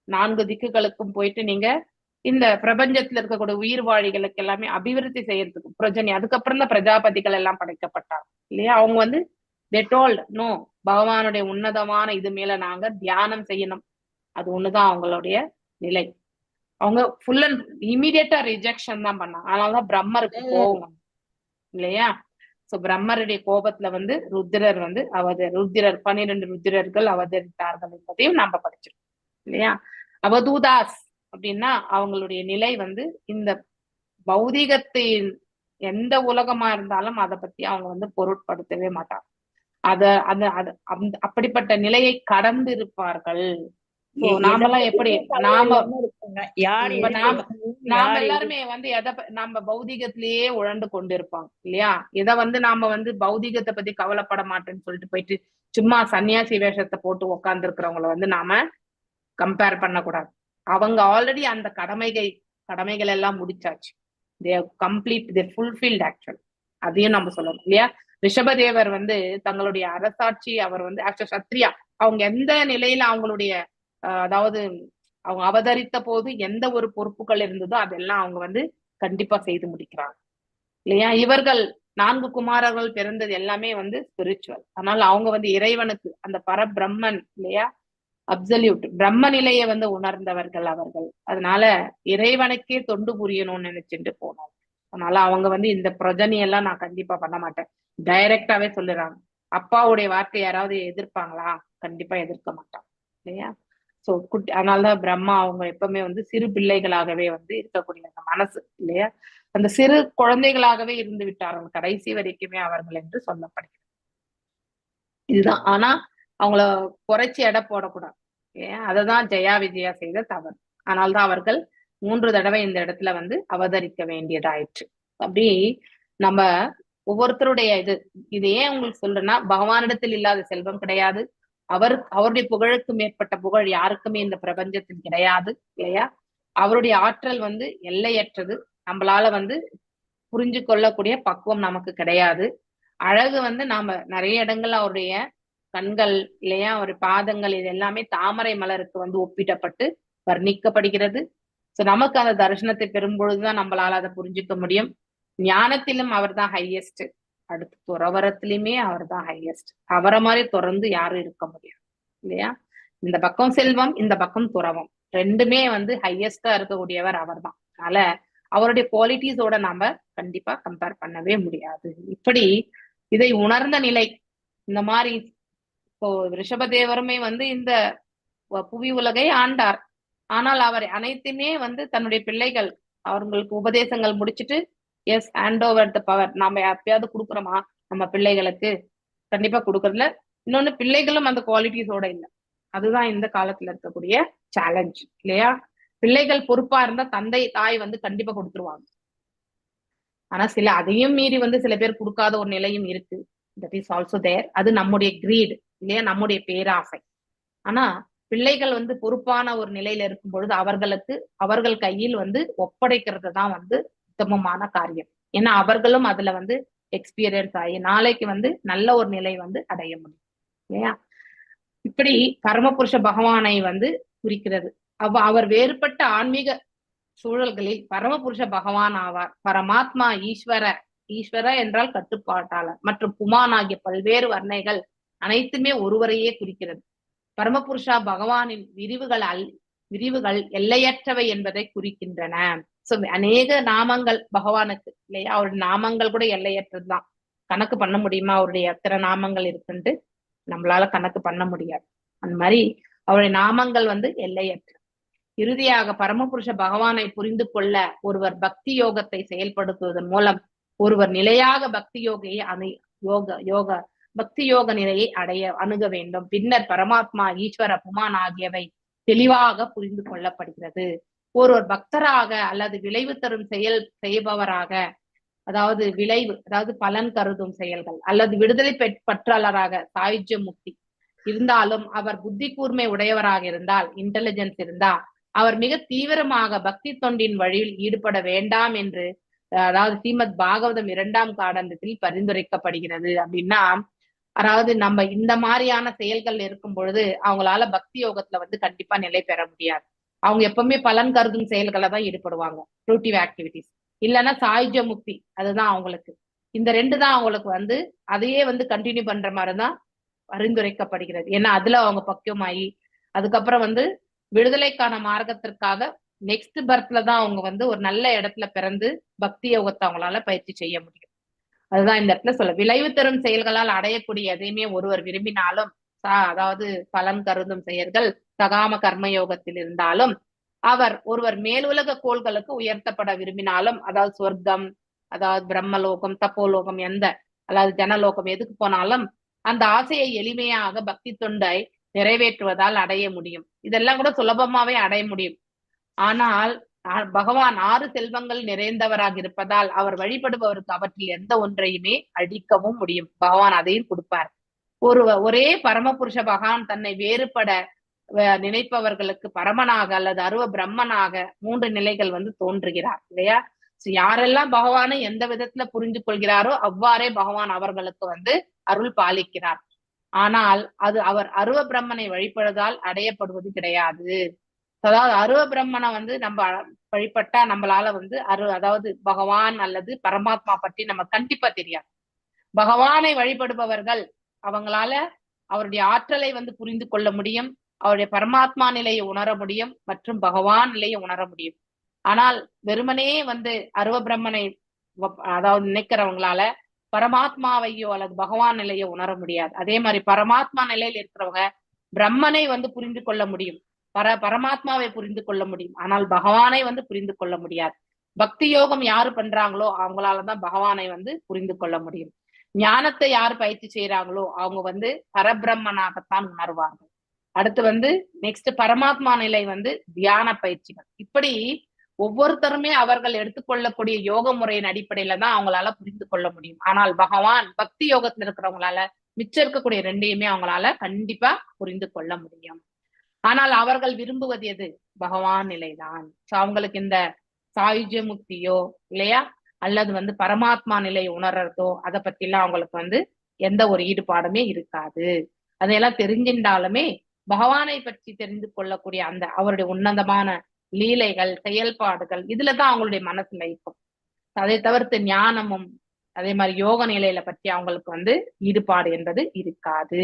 4 திக்குகளுக்கும் போயிட்டு நீங்க இந்த பிரபஞ்சத்துல இருக்கக்கூடிய உயிர் வாழிகளுக்கு எல்லாமே அபிவிருத்தி செய்யறதுக்கு பிரஜனி, அதுக்கப்புறம் தான் பிரஜாபதிகள் எல்லாம் படைக்கப்பட்டாங்க இல்லையா. அவங்க வந்து they told no, பகவானுடைய உன்னதமான இது மேல நாங்க தியானம் செய்யணும், அது ஒண்ணுதான் அவங்களுடைய நிலை. அவங்க ஃபுல் அண்ட் இமீடியட்டா ரிஜெக்ஷன் தான் பண்ணாங்க. அதனாலதான் பிரம்மருக்கு கோபம் இல்லையா. சோ பிரம்மருடைய கோபத்துல வந்து ருத்ரர் வந்து ருத்ரர் 12 ருத்ரர்கள் அவதரித்தார்கள் என்பதையும் நாம படிச்சிருக்கோம் இல்லையா. அவதூதாஸ் அப்படின்னா அவங்களுடைய நிலை வந்து இந்த பௌதிகத்தின் எந்த உலகமா இருந்தாலும் அதை பத்தி அவங்க வந்து பொருட்படுத்தவே மாட்டாங்க. அப்படிப்பட்ட நிலையை கடந்து இருப்பார்கள். நாமெல்லாம் எப்படி நாம எல்லாருமே வந்து நம்ம பௌதிகத்திலேயே உழண்டு கொண்டு இருப்பாங்க இல்லையா. இதை வந்து நாம வந்து பௌதிகத்தை பத்தி கவலைப்பட மாட்டேன்னு சொல்லிட்டு போயிட்டு சும்மா சன்னியாசி வேஷத்தை போட்டு உட்கார்ந்து இருக்கிறவங்கள வந்து நாம கம்பேர் பண்ணக்கூடாது. அவங்க ஆல்ரெடி அந்த கடமைகள் எல்லாம் முடிச்சாச்சு. Fulfilled actual. அதையும் நம்ம சொல்லணும் இல்லையா. ரிஷபதேவர் வந்து தங்களுடைய அரசாட்சி, அவர் வந்து ஆக்சுவல் சத்ரியா, அவங்க எந்த நிலையில அவங்களுடைய அதாவது அவங்க அவதரித்த போது எந்த ஒரு பொறுப்புகள் இருந்ததோ அதெல்லாம் அவங்க வந்து கண்டிப்பா செய்து முடிக்கிறாங்க இல்லையா. இவர்கள் 4 குமாரர்கள் பிறந்தது எல்லாமே வந்து ஸ்பிரிச்சுவல். அதனால அவங்க வந்து இறைவனுக்கு அந்த பரபிரம்மன் இல்லையா, அப்சல்யூட் பிரம்ம நிலையை வந்து உணர்ந்தவர்கள் அவர்கள். அதனால இறைவனுக்கே தொண்டு புரியணும்னு நினைச்சுட்டு போனோம். அதனால அவங்க வந்து இந்த பிரஜனி எல்லாம் நான் கண்டிப்பா பண்ண மாட்டேன், டைரக்டாவே சொல்லுறாங்க. அப்பாவுடைய வார்த்தை யாராவது எதிர்ப்பாங்களா? கண்டிப்பா எதிர்க்க மாட்டாங்க இல்லையா. சோ அதனாலதான் பிரம்மா அவங்க எப்பவுமே வந்து சிறு பிள்ளைகளாகவே வந்து இருக்கக்கூடிய அந்த மனசு இல்லையா, அந்த சிறு குழந்தைகளாகவே இருந்து விட்டார்கள் கடைசி வரைக்குமே அவர்கள் என்று சொல்லப்படுகிறது. இதுதான். ஆனா அவங்கள குறைச்சி எடை போடக்கூடாது. ஏன் அததான் ஜெயா விஜயா செய்த தவறு. அதனால்தான் அவர்கள் 3 தடவை இந்த இடத்துல வந்து அவதரிக்க வேண்டியதாயிற்று. அப்படி நம்ம ஒவ்வொருத்தருடைய இது ஏன் உங்களுக்கு சொல்றேன்னா, பகவானிடத்தில் இல்லாத செல்வம் கிடையாது, அவருடைய புகழுக்கு மேற்பட்ட புகழ் யாருக்குமே இந்த பிரபஞ்சத்தில் கிடையாது இல்லையா? அவருடைய ஆற்றல் வந்து எல்லையற்றது. நம்மளால வந்து புரிஞ்சு கொள்ளக்கூடிய பக்குவம் நமக்கு கிடையாது. அழகு வந்து நாம நிறைய இடங்கள்ல அவருடைய கண்கள் இல்லையா, ஒரு பாதங்கள், இது எல்லாமே தாமரை மலருக்கு வந்து ஒப்பிடப்பட்டு வர்ணிக்கப்படுகிறது. சோ நமக்கு அந்த தரிசனத்தை பெறும் பொழுதுதான் நம்மளால அதை புரிஞ்சுக்க முடியும். ஞானத்திலும் அவர் தான் ஹையஸ்ட், அடுத்து துறவரத்திலுமே அவர் தான் ஹையஸ்ட். அவரை மாதிரி தொடர்ந்து யாரும் இருக்க முடியாது இல்லையா? இந்த பக்கம் செல்வம், இந்த பக்கம் துறவம், ரெண்டுமே வந்து ஹையஸ்டா இருக்கக்கூடியவர் அவர் தான். அதனால அவருடைய குவாலிட்டிஸோட நாம கண்டிப்பா கம்பேர் பண்ணவே முடியாது. இப்படி இதை உணர்ந்த நிலை, இந்த மாதிரி இப்போ ரிஷபதேவருமே வந்து இந்த புவி உலகை ஆண்டார். ஆனால் அவர் அனைத்துமே வந்து தன்னுடைய பிள்ளைகள் அவங்களுக்கு உபதேசங்கள் முடிச்சுட்டு as hand over the power, நாம எப்பயாவது கொடுக்குறோமா நம்ம பிள்ளைகளுக்கு? கண்டிப்பா கொடுக்கறதுல. இன்னொன்னு, பிள்ளைகளும் அந்த குவாலிட்டிஸோட இல்லை. அதுதான் இந்த காலத்துல இருக்கக்கூடிய சேலஞ்ச் இல்லையா? பிள்ளைகள் பொறுப்பா இருந்தா தந்தை தாய் வந்து கண்டிப்பா கொடுத்துருவாங்க. ஆனா அதையும் மீறி வந்து சில பேர் கொடுக்காத ஒரு நிலையும் இருக்கு. தட் இஸ் ஆல்சோ தேர். அது நம்முடைய கிரீட் இல்லையா, நம்முடைய பேராசை. ஆனா பிள்ளைகள் வந்து பொறுப்பான ஒரு நிலையில இருக்கும் பொழுது அவர்கள் கையில் வந்து ஒப்படைக்கிறது தான் வந்து உத்தமமான காரியம். ஏன்னா அவர்களும் அதுல வந்து எக்ஸ்பீரியன்ஸ் ஆகி நாளைக்கு வந்து நல்ல ஒரு நிலை வந்து அடைய முடியும் இல்லையா? இப்படி பரமபுருஷ பகவானை வந்து குறிக்கிறது. அவர் வேறுபட்ட ஆன்மீக சூழல்களில் பரமபுருஷ பகவான் ஆவார். பரமாத்மா ஈஸ்வர என்றால் கட்டுப்பாட்டாளர் மற்றும் புமான் ஆகிய பல்வேறு வர்ணைகள் அனைத்துமே ஒருவரையே குறிக்கிறது. பரமபுருஷா பகவானின் விரிவுகள் எல்லையற்றவை என்பதை குறிக்கின்றன. சோ அநேக நாமங்கள் பகவானுக்கு இல்லையா? அவருடைய நாமங்கள் கூட எல்லையற்றதுதான். கணக்கு பண்ண முடியுமா அவருடைய எத்தனை நாமங்கள் இருக்குன்ட்டு? நம்மளால கணக்கு பண்ண முடியாது. அந்த மாதிரி அவருடைய நாமங்கள் வந்து எல்லையற்ற. இறுதியாக பரமபுருஷ பகவானை புரிந்து கொள்ள ஒருவர் பக்தி யோகத்தை செயல்படுத்துவதன் மூலம் ஒருவர் நிலையாக பக்தி யோக நிலையை அணுக வேண்டும். பின்னர் பரமாத்மா, ஈஸ்வர, புமான் ஆகியவை தெளிவாக புரிந்து கொள்ளப்படுகிறது. ஒருவர் பக்தராக அல்லது விளைவு தரும் செயல் செய்பவராக, அதாவது பலன் கருதும் செயல்கள் அல்லது விடுதலை பற்றாளராக சாயுஜ்ய முக்தி இருந்தாலும் அவர் புத்தி கூர்மை உடையவராக இருந்தால், இன்டெலிஜென்ஸ் இருந்தா, அவர் மிக தீவிரமாக பக்தி தொண்டின் வழியில் ஈடுபட வேண்டாம் என்று அதாவது ஸ்ரீமத் பாகவதம் 2ஆம் காண்டத்தில் பரிந்துரைக்கப்படுகிறது. அப்படின்னா அதாவது நம்ம இந்த மாதிரியான செயல்கள் இருக்கும் பொழுது அவங்களால பக்தி யோகத்துல வந்து கண்டிப்பா நிலை பெற முடியாது. அவங்க எப்பவுமே பலன் கருதும் செயல்களை தான் ஈடுபடுவாங்க, ப்ரூட்டிவ் ஆக்டிவிட்டிஸ். இல்லைன்னா சாயுஜ்ய முக்தி, அதுதான் அவங்களுக்கு. இந்த ரெண்டு தான் அவங்களுக்கு வந்து அதையே வந்து கண்டினியூ பண்ற மாதிரிதான் பரிந்துரைக்கப்படுகிறது. ஏன்னா அதுல அவங்க பக்குவமாயி அதுக்கப்புறம் வந்து விடுதலைக்கான மார்க்கத்திற்காக நெக்ஸ்ட் பர்த்ல தான் அவங்க வந்து ஒரு நல்ல இடத்துல பிறந்து பக்தி யோகத்தை அவங்களால பயிற்சி செய்ய முடியும். அதுதான் இந்த இடத்துல சொல்ல, விளைவு தரும் செயல்களால் அடையக்கூடிய எதையுமே ஒருவர் விரும்பினாலும், அதாவது பலன் கருதும் செயல்கள் சகாம கர்ம யோகத்தில் இருந்தாலும், ஒருவர் மேலுலக கோள்களுக்கு உயர்த்தப்பட விரும்பினாலும், அதாவது சொர்க்கம், அதாவது பிரம்மலோகம், தப்போலோகம், அதாவது ஜனலோகம் எதுக்கு போனாலும் அந்த ஆசையை எளிமையாக பக்தி தொண்டை நிறைவேற்றுவதால் அடைய முடியும். இதெல்லாம் கூட சுலபமாவே அடைய முடியும். ஆனால் பகவான் 6 செல்வங்கள் நிறைந்தவராக இருப்பதால் அவர் வழிபடுபவருக்கு அவற்றில் எந்த ஒன்றையுமே அழிக்கவும் முடியும். பகவான் அதையும் கொடுப்பார். ஒரே பரமபுருஷ பகவான் தன்னை வேறுபட நினைப்பவர்களுக்கு பரமனாக அல்லது அருவ பிரம்மனாக 3 நிலைகள் வந்து தோன்றுகிறார் இல்லையா? யாரெல்லாம் பகவானை எந்த விதத்துல புரிந்து கொள்கிறாரோ அவ்வாறே பகவான் அவர்களுக்கு வந்து அருள் பாலிக்கிறார். ஆனால் அது அவர் அருவ பிரம்மனை வழிபடுவதால் அடையப்படுவது கிடையாது. அதாவது அருவ பிரம்மனை வந்து நம்ம வழிபட்டா நம்மளால வந்து அதாவது பகவான் அல்லது பரமாத்மா பற்றி நம்ம கண்டிப்பா தெரியாது. பகவானை வழிபடுபவர்கள் அவங்களால அவருடைய ஆற்றலை வந்து புரிந்து கொள்ள முடியும், அவருடைய பரமாத்மா நிலையை உணர முடியும் மற்றும் பகவான் நிலையை உணர முடியும். ஆனால் வெறுமனே வந்து அருவ பிரம்மனை அதாவது நினைக்கிறவங்களால பரமாத்மாவையோ அல்லது பகவான் நிலையை உணர முடியாது. அதே மாதிரி பரமாத்மா நிலையில் இருக்கிறவங்க பிரம்மனை வந்து புரிந்து கொள்ள முடியும், பரமாத்மாவை புரிந்து கொள்ள முடியும், ஆனால் பகவானை வந்து புரிந்து கொள்ள முடியாது. பக்தி யோகம் யாரு பண்றாங்களோ அவங்களாலதான் பகவானை வந்து புரிந்து கொள்ள முடியும். ஞானத்தை யார் பயிற்சி செய்யறாங்களோ அவங்க வந்து பரபிரம்மனாகத்தான் உணர்வார்கள். அடுத்து வந்து நெக்ஸ்ட் பரமாத்மா நிலை வந்து தியான பயிற்சிகள். இப்படி ஒவ்வொருத்தருமே அவர்கள் எடுத்துக்கொள்ளக்கூடிய யோக முறையின் அடிப்படையில தான் அவங்களால புரிந்து கொள்ள முடியும். ஆனால் பகவான் பக்தி யோகத்துல இருக்கிறவங்களால மிச்சம் இருக்கக்கூடிய ரெண்டையுமே அவங்களால கண்டிப்பா புரிந்து கொள்ள முடியும். ஆனால் அவர்கள் விரும்புவது எது? பகவான் நிலைதான். சோ அவங்களுக்கு இந்த சாயுஜ்ய முக்தியோ இல்லையா அல்லது பரமாத்மா நிலை உணர்றதோ அதை பத்தி எல்லாம் அவங்களுக்கு எந்த ஒரு ஈடுபாடுமே இருக்காது. அதையெல்லாம் தெரிஞ்சின்றாலுமே பகவானை பற்றி தெரிந்து கொள்ளக்கூடிய அந்த அவருடைய உன்னதமான லீலைகள் செயல்பாடுகள் இதுலதான் அவங்களுடைய மனசுல இருக்கும். அதை தவிர்த்து ஞானமும் அதே மாதிரி யோக நிலையில பற்றி அவங்களுக்கு ஈடுபாடு என்பது இருக்காது.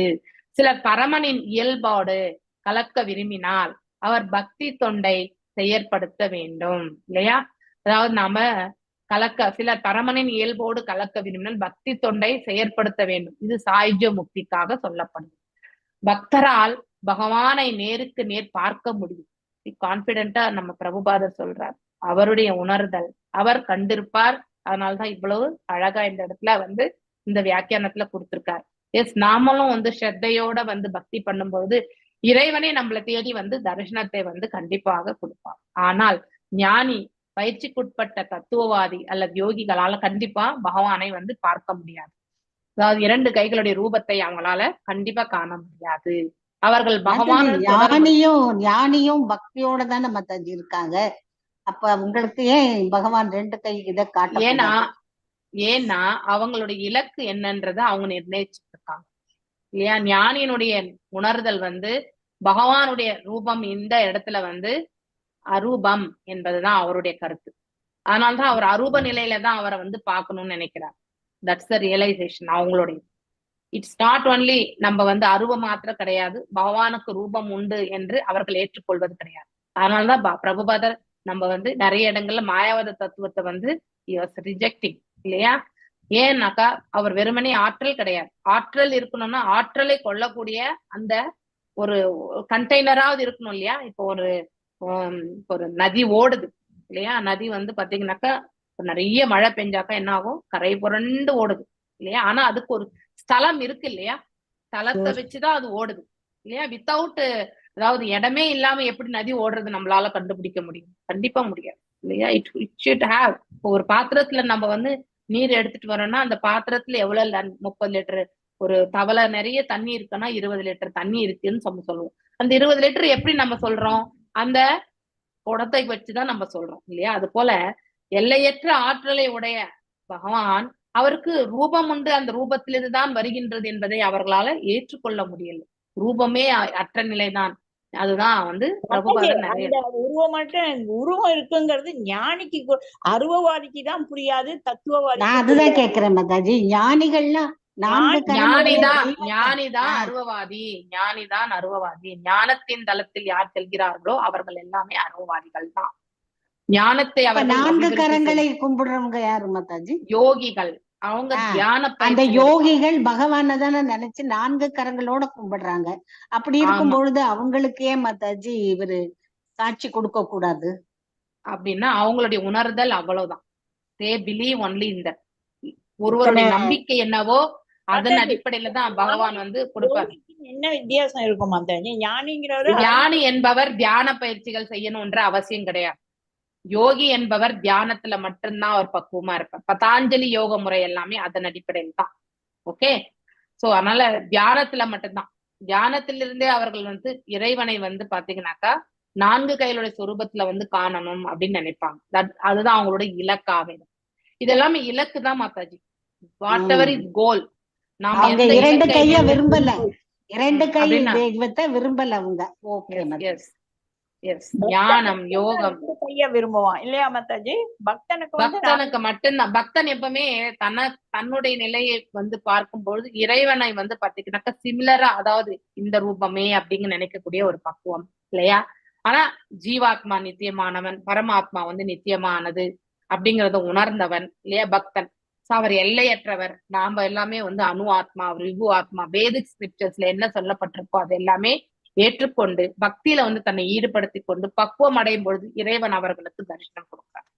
சிலர் பரமனின் இயல்பாடு கலக்க விரும்பினால் அவர் பக்தி தொண்டை செயற்படுத்த வேண்டும் இல்லையா. அதாவது நாம சிலர் பரமனின் இயல்போடு கலக்க விரும்பினால் பக்தி தொண்டை செயற்படுத்த வேண்டும். இது சாயுஜ்ய முக்திக்காக சொல்லப்படுது. பக்தரால் பகவானை நேருக்கு நேர் பார்க்க முடியும். கான்பிடென்டா நம்ம பிரபுபாதர் சொல்றார். அவருடைய உணர்தல் அவர் கண்டிருப்பார். அதனால்தான் இவ்வளவு அழகா இந்த இடத்துல இந்த வியாக்கியானத்துல கொடுத்திருக்கார். எஸ் நாமளும் ஸ்ரத்தையோட பக்தி பண்ணும்போது இறைவனே நம்மளை தேடி தரிசனத்தை கண்டிப்பாக கொடுப்பார். ஆனால் ஞானி பயிற்சிக்குட்பட்ட தத்துவவாதி அல்லது யோகிகளால கண்டிப்பா பகவானை பார்க்க முடியாது. அதாவது 2 கைகளுடைய ரூபத்தை அவங்களால கண்டிப்பா காண முடியாது. அவர்கள் பகவான் ஞானியும் பக்தியோட தானே மாதாஜி இருக்காங்க. அப்ப உங்களுக்கு ஏன் பகவான் 2 கை இதை காட்ட? ஏன்னா அவங்களுடைய இலக்கு என்னன்றத அவங்க நிர்ணயிச்சுட்டு இருக்காங்க இல்லையா. ஞானியினுடைய உணர்தல் பகவானுடைய ரூபம் இந்த இடத்துல அரூபம் என்பதுதான் அவருடைய கருத்து. அதனால்தான் அவர் அரூப நிலையில தான் அவரை பார்க்கணும்னு நினைக்கிறார். தட்ஸ் த ரியலைசேஷன் அவங்களுடைய. இட்ஸ் நாட் ஒன்லி நம்ம அரூப மாத்திரம் கிடையாது, பகவானுக்கு ரூபம் உண்டு என்று அவர்கள் ஏற்றுக்கொள்வது கிடையாது. அதனாலதான் பிரபுபாதர் நம்ம நிறைய இடங்கள்ல மாயாவாத தத்துவத்தை ரிஜெக்டிங் இல்லையா. ஏன்னாக்கா அவர் வெறுமனே ஆற்றல் கிடையாது. ஆற்றல் இருக்கணும்னா ஆற்றலை கொள்ளக்கூடிய அந்த ஒரு கண்டெய்னராவது இருக்கணும் இல்லையா. இப்போ ஒரு நதி ஓடுது இல்லையா. நதி பாத்தீங்கன்னாக்கா நிறைய மழை பெஞ்சாக்கா என்ன ஆகும்? கரை புரண்டு ஓடுது இல்லையா. ஆனா அதுக்கு ஒரு ஸ்தலம் இருக்கு இல்லையா. ஸ்தலத்தை வச்சுதான் அது ஓடுது இல்லையா. வித்தவுட் அதாவது இடமே இல்லாம எப்படி நதி ஓடுறது நம்மளால கண்டுபிடிக்க முடியும்? கண்டிப்பா முடியாது இல்லையா. It should have. ஒரு பாத்திரத்துல நம்ம நீர் எடுத்துட்டு வரோம்னா அந்த பாத்திரத்துல எவ்வளவு 30 லிட்டர் ஒரு தவளை நிறைய தண்ணி இருக்குன்னா 20 லிட்டர் தண்ணி இருக்குன்னு சொல்லுவோம். அந்த 20 லிட்டர் எப்படி நம்ம சொல்றோம்? அந்த குடத்தை வச்சுதான் நம்ம சொல்றோம் இல்லையா. அது போல எல்லையற்ற ஆற்றலை உடைய பகவான் அவருக்கு ரூபம் உண்டு, அந்த ரூபத்திலிருந்து தான் வருகின்றது என்பதை அவர்களால ஏற்றுக்கொள்ள முடியல. ரூபமே அற்ற நிலைதான். அதுதான் உருவம் இருக்குங்கிறது ஞானிக்கு அருவவாதிக்கு தான் புரியாது, தத்துவவாதி. நான் அதுதான் கேக்குறேன் மாதாஜி. ஞானிகள்லாம் ஞானிதான் அருவவாதி. ஞானத்தின் தளத்தில் யார் செல்கிறார்களோ அவர்கள் எல்லாமே அருவவாதிகள் தான். ஞானத்தை அவர் 4 கரங்களை கும்பிடுறவங்க யாரு மாதாஜி? யோகிகள். அவங்க அந்த யோகிகள் பகவான தானே நினைச்சு 4 கரங்களோட கும்பிடுறாங்க. அப்படி இருக்கும் பொழுது அவங்களுக்கு ஏன் மாதாஜி இவரு சாட்சி கொடுக்க கூடாது? அப்படின்னா அவங்களுடைய உணர்தல் அவ்வளவுதான். they believe only in that. ஒருவருடைய நம்பிக்கை என்னவோ அதன் அடிப்படையில தான் பகவான் கொடுப்பாரு. என்ன வித்தியாசம் இருக்கும் மாதாஜி? ஞானி என்பவர் தியான பயிற்சிகள் செய்யணும்ன்ற அவசியம் கிடையாது. யோகி என்பவர் தியானத்துல மட்டும்தான் அவர் பக்குவமா இருப்பார். பதாஞ்சலி யோக முறை எல்லாமே அதன் அடிப்படையில் தான். ஓகே. சோ அதனால தியானத்துல மட்டும்தான். தியானத்திலிருந்தே அவர்கள் இறைவனை பாத்தீங்கன்னாக்கா 4 கைகளுடைய சொரூபத்துல காணணும் அப்படின்னு நினைப்பாங்க. அதுதான் அவங்களுடைய இலக்காக. இதெல்லாமே இலக்கு தான் மாதாஜி. வாட் எவர் இஸ் கோல். நாம 2 கைய விரும்பல, 2 கை தெய்வத்தை விரும்பல அவங்க. ஓகே. ஞானம் யோகம் விரும்புவான் இல்லையா மாதாஜி? பக்தனுக்கு மட்டும்தான். பக்தன் எப்பவுமே தன்னுடைய நிலையை பார்க்கும்பொழுது இறைவனை பாத்தீங்கன்னாக்கா சிமிலரா, அதாவது இந்த ரூபமே அப்படிங்க நினைக்கக்கூடிய ஒரு பக்குவம் இல்லையா. ஆனா ஜீவாத்மா நித்தியமானவன், பரமாத்மா நித்தியமானது அப்படிங்கறத உணர்ந்தவன் இல்லையா பக்தன். அவர் எல்லையற்றவர். நாம எல்லாமே அணு ஆத்மா, விபு ஆத்மா. வேதிக் ஸ்கிரிப்சர்ஸ்ல என்ன சொல்லப்பட்டிருக்கோ அது எல்லாமே ஏற்றுக்கொண்டு பக்தியில தன்னை ஈடுபடுத்தி கொண்டு பக்குவம் அடையும் பொழுது இறைவன் அவர்களுக்கு தரிசனம் கொடுக்கிறார்.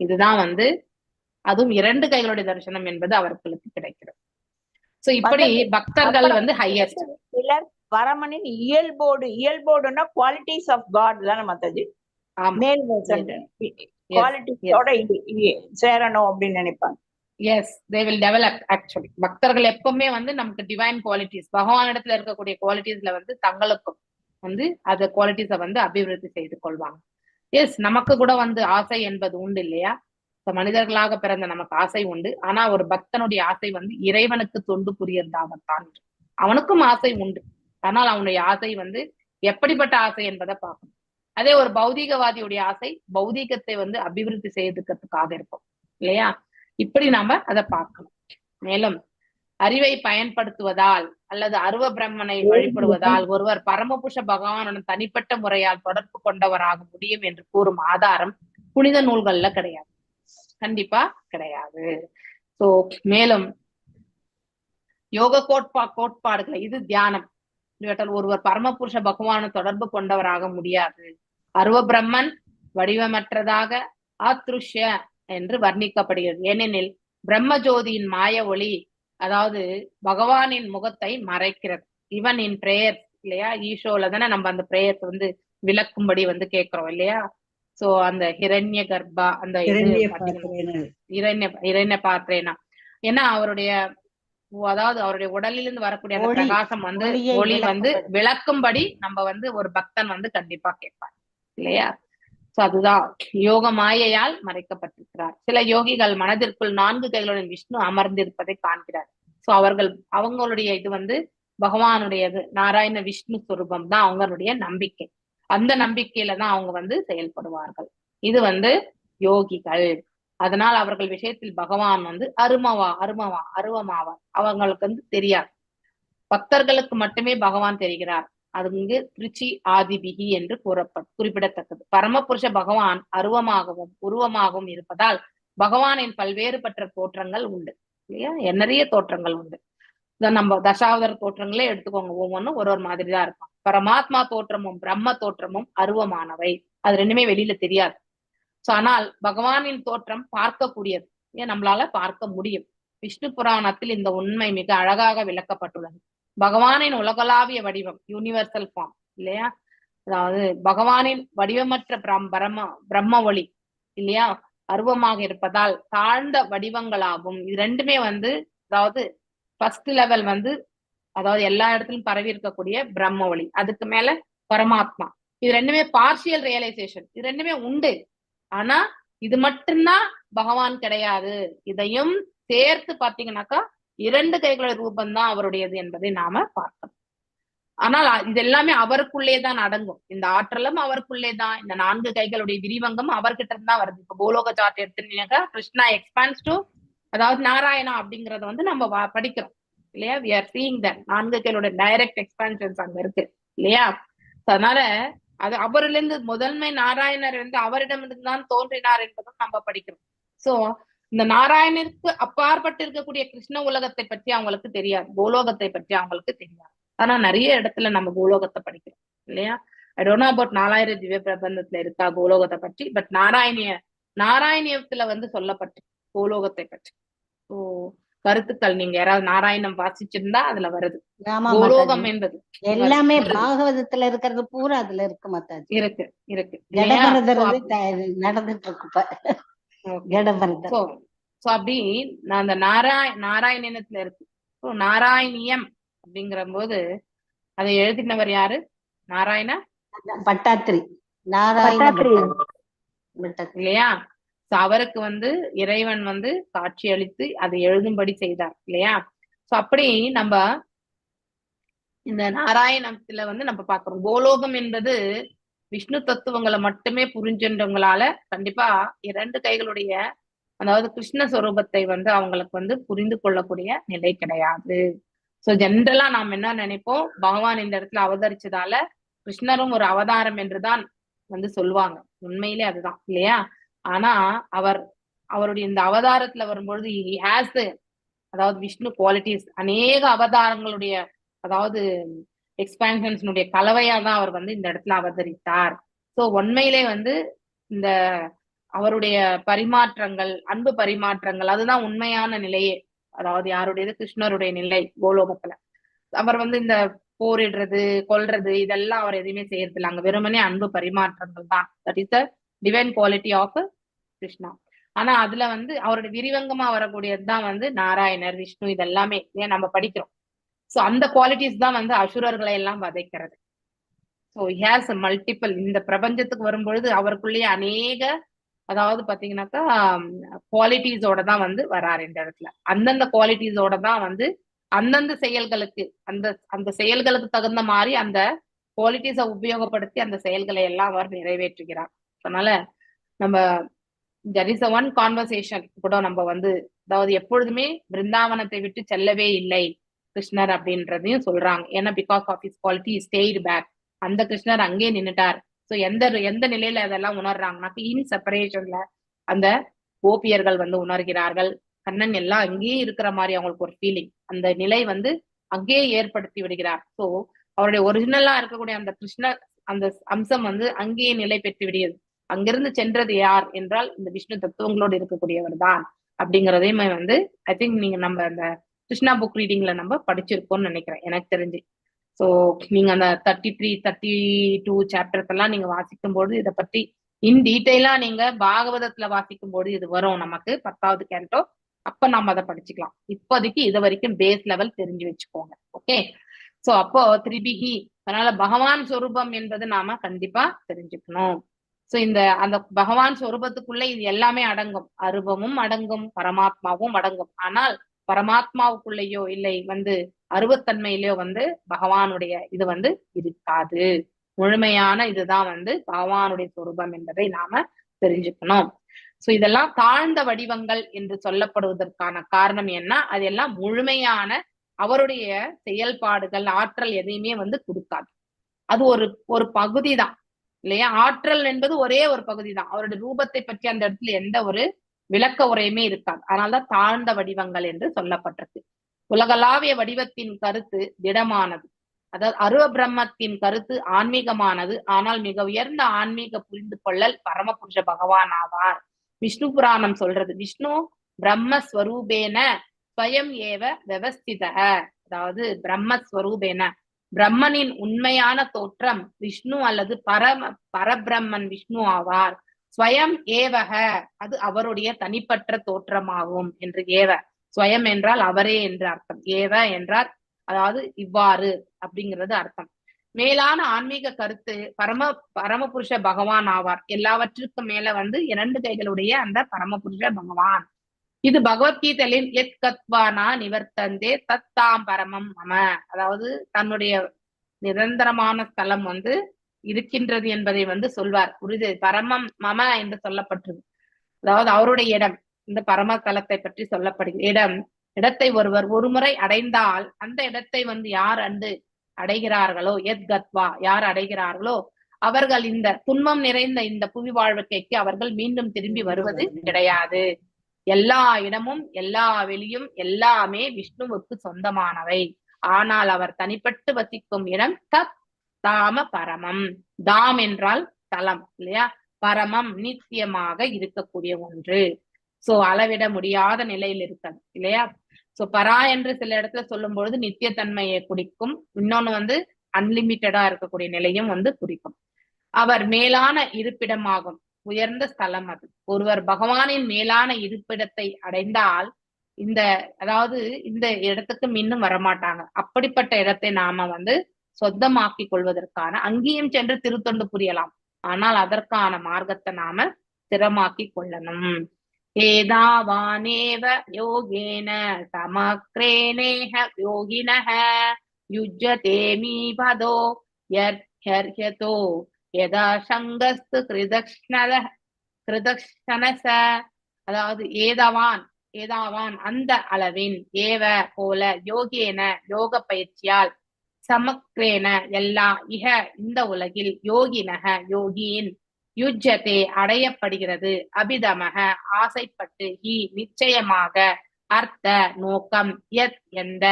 இதுதான் அதுவும் 2 கைகளுடைய தரிசனம் என்பது அவர்களுக்கு கிடைக்கிறது. சோ இப்படி பக்தர்கள் ஹையஸ்ட். சிலர் பரமனின் இயல்போடுன்னா குவாலிட்டிஸ் ஆஃப் காட் தானே மாதாஜி? மேல் குவாலிட்டிஸோட சேரணும் அப்படின்னு நினைப்பாங்க yes, they will develop. Actually பக்தர்கள் எப்பவுமே வந்து நமக்கு டிவைன் குவாலிட்டிஸ், பகவான் இடத்துல இருக்கக்கூடிய குவாலிட்டிஸ்ல வந்து தங்களுக்கும் வந்து அந்த குவாலிட்டிஸை வந்து அபிவிருத்தி செய்து கொள்வாங்க. எஸ், நமக்கு கூட வந்து ஆசை என்பது உண்டு இல்லையா? மனிதர்களாக பிறந்த நமக்கு ஆசை உண்டு. ஆனா ஒரு பக்தனுடைய ஆசை வந்து இறைவனுக்கு தொண்டு புரியறதாகத்தான். அவனுக்கும் ஆசை உண்டு, ஆனால் அவனுடைய ஆசை வந்து எப்படிப்பட்ட ஆசை என்பதை பார்க்கணும். அதே ஒரு பௌதீகவாதியுடைய ஆசை பௌதீகத்தை வந்து அபிவிருத்தி செய்யறதுக்காக இருக்கும் இல்லையா? இப்படி நாம அதை பார்க்கணும். மேலும் அறிவை பயன்படுத்துவதால் அல்லது அருவ பிரம்மனை வழிபடுவதால் ஒருவர் பரமபுருஷ பகவானுடன் தனிப்பட்ட முறையால் தொடர்பு கொண்டவராக முடியும் என்று கூறும் ஆதாரம் புனித நூல்கள்ல கிடையாது, கண்டிப்பா கிடையாது. சோ மேலும் யோக கோட்பாடுகளை, இது தியானம், இவற்றில் ஒருவர் பரமபுருஷ பகவானை தொடர்பு கொண்டவராக முடியாது. அருவ பிரம்மன் வடிவமற்றதாக ஆத்ருஷ்ய என்று வர்ணிக்கப்படுகிறது. ஏனெனில் பிரம்ம ஜோதியின் மாய ஒளி அதாவது பகவானின் முகத்தை மறைக்கிறது. இவன் இன் பிரேயர்ஸ் இல்லையா? ஈஷோல தானே நம்ம அந்த பிரேயர்ஸ் வந்து விளக்கும்படி வந்து கேட்கிறோம் இல்லையா? சோ அந்த ஹிரண்ய கர்ப்பா, அந்த இரண்ய பாத்திரேனா, ஏன்னா அவருடைய அதாவது அவருடைய உடலிலிருந்து வரக்கூடிய அந்த பிரகாசம் வந்து ஒளி வந்து விளக்கும்படி நம்ம வந்து ஒரு பக்தன் வந்து கண்டிப்பா கேட்பார் இல்லையா? சோ அதுதான் யோக மாயையால் மறைக்கப்பட்டிருக்கிறார். சில யோகிகள் மனதிற்குள் 4 கைகளுடன் விஷ்ணு அமர்ந்திருப்பதை காண்கிறார். சோ அவங்களுடைய இது வந்து பகவானுடையது, நாராயண விஷ்ணு சொரூபம் தான் அவங்களுடைய நம்பிக்கை. அந்த நம்பிக்கையில தான் அவங்க வந்து செயல்படுவார்கள். இது வந்து யோகிகள். அதனால் அவர்கள் விஷயத்தில் பகவான் வந்து அருவமாவார். அவங்களுக்கு வந்து தெரியாது. பக்தர்களுக்கு மட்டுமே பகவான் தெரிகிறார். அது இங்கு திருச்சி ஆதிபிகி என்று குறிப்பிடத்தக்கது. பரமபுருஷ பகவான் அருவமாகவும் உருவமாகவும் இருப்பதால் பகவானின் பல்வேறுபட்ட தோற்றங்கள் உண்டு இல்லையா? நிறைய தோற்றங்கள் உண்டு. நம்ம தசாவதார தோற்றங்களே எடுத்துக்கோங்க, ஒவ்வொன்றும் ஒரு மாதிரி தான் இருக்கும். பரமாத்மா தோற்றமும் பிரம்ம தோற்றமும் அருவமானவை, அது ரெண்டுமே வெளியில தெரியாது. சோ ஆனால் பகவானின் தோற்றம் பார்க்கக்கூடியது, ஏன் நம்மளால பார்க்க முடியும். விஷ்ணு புராணத்தில் இந்த உண்மை மிக அழகாக விளக்கப்பட்டுள்ளது. பகவானின் உலகளாவிய வடிவம், யூனிவர்சல் ஃபார்ம் இல்லையா? அதாவது பகவானின் வடிவமற்ற பிரம்ம ஒளி இல்லையா அருவமாக இருப்பதால் தாழ்ந்த வடிவங்களாகும். இது ரெண்டுமே வந்து அதாவது ஃபர்ஸ்ட் லெவல் வந்து அதாவது எல்லா இடத்துலயும் பரவி இருக்கக்கூடிய பிரம்ம ஒளி, அதுக்கு மேல பரமாத்மா. இது ரெண்டுமே பார்ஷியல் ரியலைசேஷன், இது ரெண்டுமே உண்டு. ஆனா இது மட்டும்தான் பகவான் கிடையாது. இதையும் சேர்த்து பாத்தீங்கன்னாக்கா 2 கைகளோட ரூபந்தான் அவருடையது என்பதை நாம பார்க்கணும். ஆனால் இது எல்லாமே அவருக்குள்ளேதான் அடங்கும். இந்த ஆற்றலும் அவருக்குள்ளேதான், இந்த 4 கைகளுடைய விரிவங்கம் அவர்கிட்ட இருந்தா வருது. இப்ப கோலோக சார்ட் எடுத்துட்டீங்கன்னாக்கா கிருஷ்ணா எக்ஸ்பான்ஸ் டு அதாவது நாராயணா அப்படிங்கறத வந்து நம்ம படிக்கிறோம் இல்லையா? we are seeing that 4 கைகளோட டைரக்ட் எக்ஸ்பான்ஷன்ஸ் அங்க இருக்கு இல்லையா? அதனால அது அவரிலிருந்து முதன்மை நாராயணர் வந்து அவரிடமிருந்து தான் தோன்றினார் என்பதும் நம்ம படிக்கிறோம். சோ இந்த நாராயணருக்கு அப்பாற்பட்டு இருக்கக்கூடிய கிருஷ்ண உலகத்தை பற்றி அவங்களுக்கு தெரியாது, கோலோகத்தை பற்றி அவங்களுக்கு தெரியாது. ஆனா நிறைய இடத்துல நம்ம கோலோகத்தை படிக்கிறோம் இல்லையா? ஐ டோன்ட் நோ அபவுட் 4000 திவ்ய பிரபந்தத்துல இருக்கா கோலோகத்தை பற்றி, பட் நாராயணியத்துல வந்து சொல்லப்பட்டு கோலோகத்தை பற்றி கருத்துக்கள் நீங்க யாராவது நாராயணம் வாசிச்சிருந்தா அதுல வருது. கோலோகம் என்பது எல்லாமே பாகவதத்துல இருக்கிறது பூரா அதுல இருக்கு மாதாஜி. இருக்கு நடந்துட்டு இருக்கு. அப்படி அந்த நாராயணத்துல இருக்கு. நாராயணியம் அப்படிங்கிற போது அதை எழுதினவர் யாரு? நாராயண பட்டாத்திரி இல்லையா? அவருக்கு வந்து இறைவன் வந்து காட்சி அளித்து அதை எழுதும்படி செய்தார் இல்லையா? சோ அப்படி நம்ம இந்த நாராயணத்துல வந்து நம்ம பாக்குறோம். கோலோகம் என்பது விஷ்ணு தத்துவங்களை மட்டுமே புரிஞ்சவங்களால கண்டிப்பா 2 கைகளுடைய அதாவது கிருஷ்ண சொரூபத்தை வந்து அவங்களுக்கு வந்து புரிந்து கொள்ளக்கூடிய நிலை கிடையாது. சோ ஜென்ரலா நாம் என்ன நினைப்போம், பகவான் இந்த இடத்துல அவதரிச்சதால கிருஷ்ணரும் ஒரு அவதாரம் என்றுதான் வந்து சொல்லுவாங்க. உண்மையிலே அதுதான் இல்லையா? ஆனா அவருடைய இந்த அவதாரத்துல வரும்பொழுது அதாவது விஷ்ணு குவாலிட்டிஸ் அநேக அவதாரங்களுடைய அதாவது எக்ஸ்பான்ஷன்ஸனுடைய கலவையா தான் அவர் வந்து இந்த இடத்துல அவதரித்தார். சோ உண்மையிலே வந்து இந்த அவருடைய பரிமாற்றங்கள், அன்பு பரிமாற்றங்கள், அதுதான் உண்மையான நிலையே. அதாவது யாருடையது? கிருஷ்ணருடைய நிலை கோலோகத்துல. அவர் வந்து இந்த போரிடுறது, கொல்றது இதெல்லாம் அவர் எதுவுமே செய்யறதில்ல. அங்க வெறுமனே அன்பு பரிமாற்றங்கள் தான். That is the divine quality of Krishna. ஆனா அதுல வந்து அவருடைய விரிவங்கமா வரக்கூடியதுதான் வந்து நாராயணர், விஷ்ணு, இதெல்லாமே ஏன் நம்ம படிக்கிறோம். சோ அந்த குவாலிட்டிஸ் தான் வந்து அசுரர்களை எல்லாம் வதைக்கிறது. So has multiple. இந்த பிரபஞ்சத்துக்கு வரும்பொழுது அவருக்குள்ளேயே அநேக, அதாவது பாத்தீங்கன்னாக்கா குவாலிட்டிஸோட தான் வந்து வராரு இந்த இடத்துல. அந்தந்த குவாலிட்டிஸோட தான் வந்து அந்தந்த செயல்களுக்கு, அந்த அந்த செயல்களுக்கு தகுந்த மாதிரி அந்த குவாலிட்டிஸை உபயோகப்படுத்தி அந்த செயல்களை எல்லாம் அவர் நிறைவேற்றுகிறார். அதனால நம்ம there is a one conversation கூட நம்ம வந்து, அதாவது எப்பொழுதுமே பிருந்தாவனத்தை விட்டு செல்லவே இல்லை கிருஷ்ணர் அப்படின்றதையும் சொல்றாங்க. ஏன்னா because of his quality state back. அந்த கிருஷ்ணர் அங்கேயே நின்னுட்டார். ஸோ எந்த நிலையில அதெல்லாம் உணர்றாங்கன்னாக்க இன் செப்பரேஷன்ல அந்த கோபியர்கள் வந்து உணர்கிறார்கள். கண்ணன் எல்லாம் அங்கேயே இருக்கிற மாதிரி அவங்களுக்கு ஒரு ஃபீலிங், அந்த நிலை வந்து அங்கேயே ஏற்படுத்தி விடுகிறார். ஸோ அவருடைய ஒரிஜினலா இருக்கக்கூடிய அந்த கிருஷ்ணர் அந்த அம்சம் வந்து அங்கேயே நிலை பெற்று விடுகிறது. அங்கிருந்து சென்றது யார் என்றால் இந்த விஷ்ணு தத்துவங்களோடு இருக்கக்கூடியவர் தான் அப்படிங்கிறதையுமே வந்து ஐ திங்க் நீங்க நம்ம அந்த கிருஷ்ணா புக் ரீடிங்ல நம்ம படிச்சிருக்கோம்னு நினைக்கிறேன் எனக்கு தெரிஞ்சு. ஸோ நீங்க அந்த 33, 32 சாப்டர்ஸ் எல்லாம் நீங்க வாசிக்கும் போது இதை பற்றி இன் டீட்டெயிலா நீங்க பாகவதத்துல வாசிக்கும் போது இது வரும் நமக்கு 10வது கேண்டோ. அப்ப நம்ம அதை படிச்சுக்கலாம். இப்போதைக்கு இது வரைக்கும் பேஸ் லெவல் தெரிஞ்சு வச்சுக்கோங்க. ஓகே. சோ அப்போ திரிபிகி, அதனால பகவான் சொரூபம் என்பது நாம கண்டிப்பா தெரிஞ்சுக்கணும். சோ இந்த அந்த பகவான் சொரூபத்துக்குள்ள இது எல்லாமே அடங்கும். அருவமும் அடங்கும், பரமாத்மாவும் அடங்கும். ஆனால் பரமாத்மாவுக்குள்ளேயோ இல்லை வந்து அருவத்தன்மையிலயோ வந்து பகவானுடைய இது வந்து இருக்காது. முழுமையான இதுதான் வந்து பகவானுடைய சொரூபம் என்பதை நாம தெரிஞ்சுக்கணும். சோ இதெல்லாம் தாழ்ந்த வடிவங்கள் என்று சொல்லப்படுவதற்கான காரணம் என்ன? அதெல்லாம் முழுமையான அவருடைய செயல்பாடுகள், ஆற்றல் எதையுமே வந்து கொடுக்காது. அது ஒரு பகுதி தான் இல்லையா? ஆற்றல் என்பது ஒரே ஒரு பகுதி தான். அவருடைய ரூபத்தை பற்றி அந்த இடத்துல எந்த ஒரு விளக்க உரையுமே இருக்காது. அதனால்தான் தாழ்ந்த வடிவங்கள் என்று சொல்லப்பட்டிருக்கு. உலகளாவிய வடிவத்தின் கருத்து திடமானது, அதாவது அருவ பிரம்மத்தின் கருத்து ஆன்மீகமானது. ஆனால் மிக உயர்ந்த ஆன்மீக புரிந்து கொள்ளல் பரமபுருஷ பகவான் ஆவார். விஷ்ணு புராணம் சொல்றது, விஷ்ணு பிரம்மஸ்வரூபேன ஸ்வயம் ஏவ விவஸ்தித, அதாவது பிரம்மஸ்வரூபேன பிரம்மனின் உண்மையான தோற்றம் விஷ்ணு அல்லது பரபிரம்மன் விஷ்ணு ஆவார். ஸ்வயம் ஏவக, அது அவருடைய தனிப்பற்ற தோற்றமாகும் என்று. ஏவ ஸ்வயம் என்றால் அவரே என்று அர்த்தம். ஏவ என்றால் அதாவது இவ்வாறு அப்படிங்கிறது அர்த்தம். மேலான ஆன்மீக கருத்து பரமபுருஷ பகவான் ஆவார். எல்லாவற்றுக்கும் மேல வந்து 2 கைகளுடைய அந்த பரமபுருஷ பகவான். இது பகவத்கீதையின் எத் கத்வானா நிவர்த்தந்தே தத்தாம் பரமம் மம, அதாவது தன்னுடைய நிரந்தரமான ஸ்தலம் வந்து இருக்கின்றது என்பதை வந்து சொல்வார். புரிது? பரமம் மம என்று சொல்லப்பட்டது, அதாவது அவருடைய இடம். இந்த பரம தலத்தை பற்றி சொல்லப்படுகிற இடத்தை ஒருவர் ஒருமுறை அடைந்தால் அந்த இடத்தை வந்து யார் அடைகிறார்களோ, எத் கத்வா யார் அடைகிறார்களோ அவர்கள் இந்த துன்பம் நிறைந்த இந்த புவி வாழ்க்கைக்கு அவர்கள் மீண்டும் திரும்பி வருவது கிடையாது. எல்லா இடமும் எல்லா வெளியும் எல்லாமே விஷ்ணுவுக்கு சொந்தமானவை. ஆனால் அவர் தனிப்பட்டு வசிக்கும் இடம் தத் தாம பரமம். தாம் என்றால் தலம் இல்லையா? பரமம் நித்தியமாக இருக்கக்கூடிய ஒன்று. சோ அளவிட முடியாத நிலையில் இருக்காது இல்லையா? சோ பரா என்று சில இடத்துல சொல்லும் பொழுது நித்தியத்தன்மையை குறிக்கும். இன்னொன்னு வந்து அன்லிமிட்டடா இருக்கக்கூடிய நிலையும் வந்து குறிக்கும். அவர் மேலான இருப்பிடமாகும், உயர்ந்த ஸ்தலம் அது. ஒருவர் பகவானின் மேலான இருப்பிடத்தை அடைந்தால் அதாவது இந்த இடத்துக்கு இன்னும் வரமாட்டாங்க. அப்படிப்பட்ட இடத்தை நாம வந்து சொந்தமாக்கி கொள்வதற்கான அங்கேயும் சென்று திருத்தொண்டு புரியலாம். ஆனால் அதற்கான மார்க்கத்தை நாம ஸ்திரமாக்கி கொள்ளணும். ஏதாவானேவ யோகேன சமக்ரேனேஹ யோகினஹ யுஜ்யதே மீபதோ யர்ஹ்யதோ யதா சங்கஸ்து கிருதக்ஷணஸ, அதாவது ஏதாவான் அந்த அளவின், ஏவ போல, யோகேன யோக பயிற்சியால், சமக்ரேன எல்லா, இஹ இந்த உலகில், யோகினக யோகியின், யுஜ்யதே அடையப்படுகிறது, அபிதமக ஆசைப்பட்டு, ஹி நிச்சயமாக, அர்த்த நோக்கம், யத் எந்த,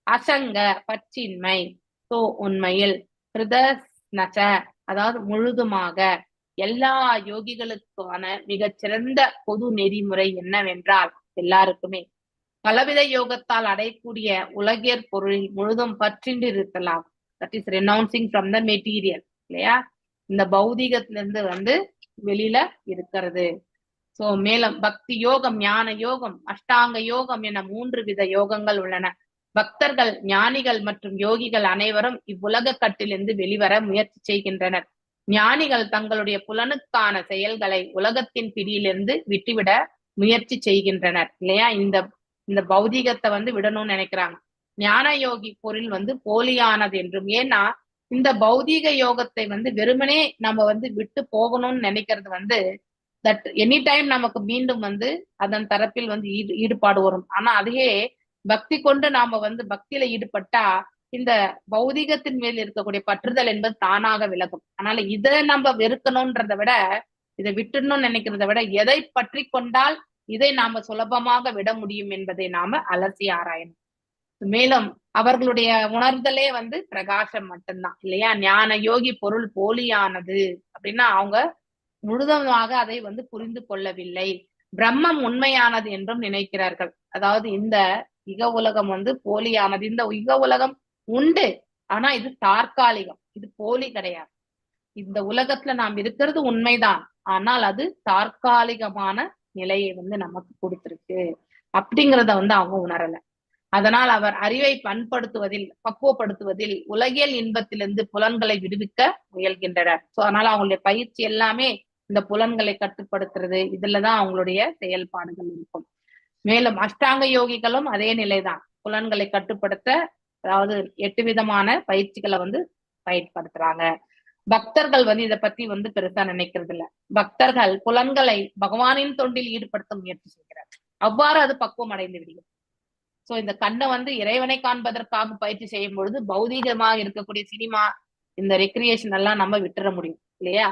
அசங்க பற்றின்மை, சோ உண்மையில், கிருதஸ்னச அதாவது முழுதுமாக. எல்லா யோகிகளுக்கான மிகச்சிறந்த பொது நெறிமுறை என்னவென்றால், எல்லாருக்குமே பலவித யோகத்தால் அடையக்கூடிய உலகியற் பொருளில் முழுதும் பற்றின்றி இருக்கலாம். That is renouncing from the material இல்லையா? இந்த பௌதிகத்திலிருந்து வந்து வெளியில இருக்கிறது. சோ மேலும் பக்தி யோகம், ஞான யோகம், அஷ்டாங்க யோகம் என 3 வித யோகங்கள் உள்ளன. பக்தர்கள், ஞானிகள் மற்றும் யோகிகள் அனைவரும் இவ்வுலக கட்டிலிருந்து வெளிவர முயற்சி செய்கின்றனர். ஞானிகள் தங்களுடைய புலனுக்கான செயல்களை உலகத்தின் பிடியிலிருந்து விட்டுவிட முயற்சி செய்கின்றனர் இல்லையா. இந்த பௌதிகத்தை வந்து விடணும்னு நினைக்கிறாங்க. ஞான யோகி பொருள் வந்து போலியானது என்றும், ஏன்னா இந்த பௌதீக யோகத்தை வந்து வெறுமனே நம்ம வந்து விட்டு போகணும்னு நினைக்கிறது வந்து தட் எனி டைம் நமக்கு மீண்டும் வந்து அதன் தரப்பில் வந்து ஈடுபாடு வரும். ஆனா அதையே பக்தி கொண்டு நாம வந்து பக்தியில ஈடுபட்டா இந்த பௌதிகத்தின் மேல் இருக்கக்கூடிய பற்றுதல் என்பது தானாக விலகும். அதனால இதை நம்ம வெறுக்கணும்ன்றத விட, இதை விட்டுணும்னு நினைக்கிறத விட, எதை பற்றி கொண்டால் இதை நாம சுலபமாக விட முடியும் என்பதை நாம அலசி ஆராயணும். மேலும் அவர்களுடைய உணர்தலே வந்து பிரகாசம் மட்டும்தான் இல்லையா. ஞான யோகி பொருள் போலியானது அப்படின்னா அவங்க முழுதமாக அதை வந்து புரிந்து கொள்ளவில்லை. பிரம்மம் உண்மையானது என்றும் நினைக்கிறார்கள். அதாவது இந்த இக உலகம் வந்து போலியானது. இந்த இக உலகம் உண்டு, ஆனா இது தற்காலிகம், இது போலி கிடையாது. இந்த உலகத்துல நாம் இருக்கிறது உண்மைதான், ஆனால் அது தற்காலிகமான நிலையை வந்து நமக்கு கொடுத்திருக்கு அப்படிங்கிறத வந்து அவங்க உணரல. அதனால் அவர் அறிவை பண்படுத்துவதில், பக்குவப்படுத்துவதில், உலகியல் இன்பத்திலிருந்து புலன்களை விடுவிக்க முயல்கின்றனர். சோ அதனால அவங்களுடைய பயிற்சி எல்லாமே இந்த புலன்களை கட்டுப்படுத்துறது, இதுலதான் அவங்களுடைய செயல்பாடுகள் இருக்கும். மேலும் அஷ்டாங்க யோகிகளும் அதே நிலைதான். புலன்களை கட்டுப்படுத்த, அதாவது 8 விதமான பயிற்சிகளை வந்து பயன்படுத்துறாங்க. பக்தர்கள் வந்து இதை பத்தி வந்து பெருசா நினைக்கிறது இல்ல. பக்தர்கள் புலன்களை பகவானின் தொண்டில் ஈடுபடுத்த முயற்சி செய்கிறார். அவ்வாறு அது பக்குவம் அடைந்து விடுகிறது. சோ இந்த கண்ணை வந்து இறைவனை காண்பதற்காக பயிற்சி செய்யும் பொழுது பௌதீகமாக இருக்கக்கூடிய சினிமா, இந்த ரெக்ரியேஷன் எல்லாம் நம்ம விட்டுற முடியும் இல்லையா.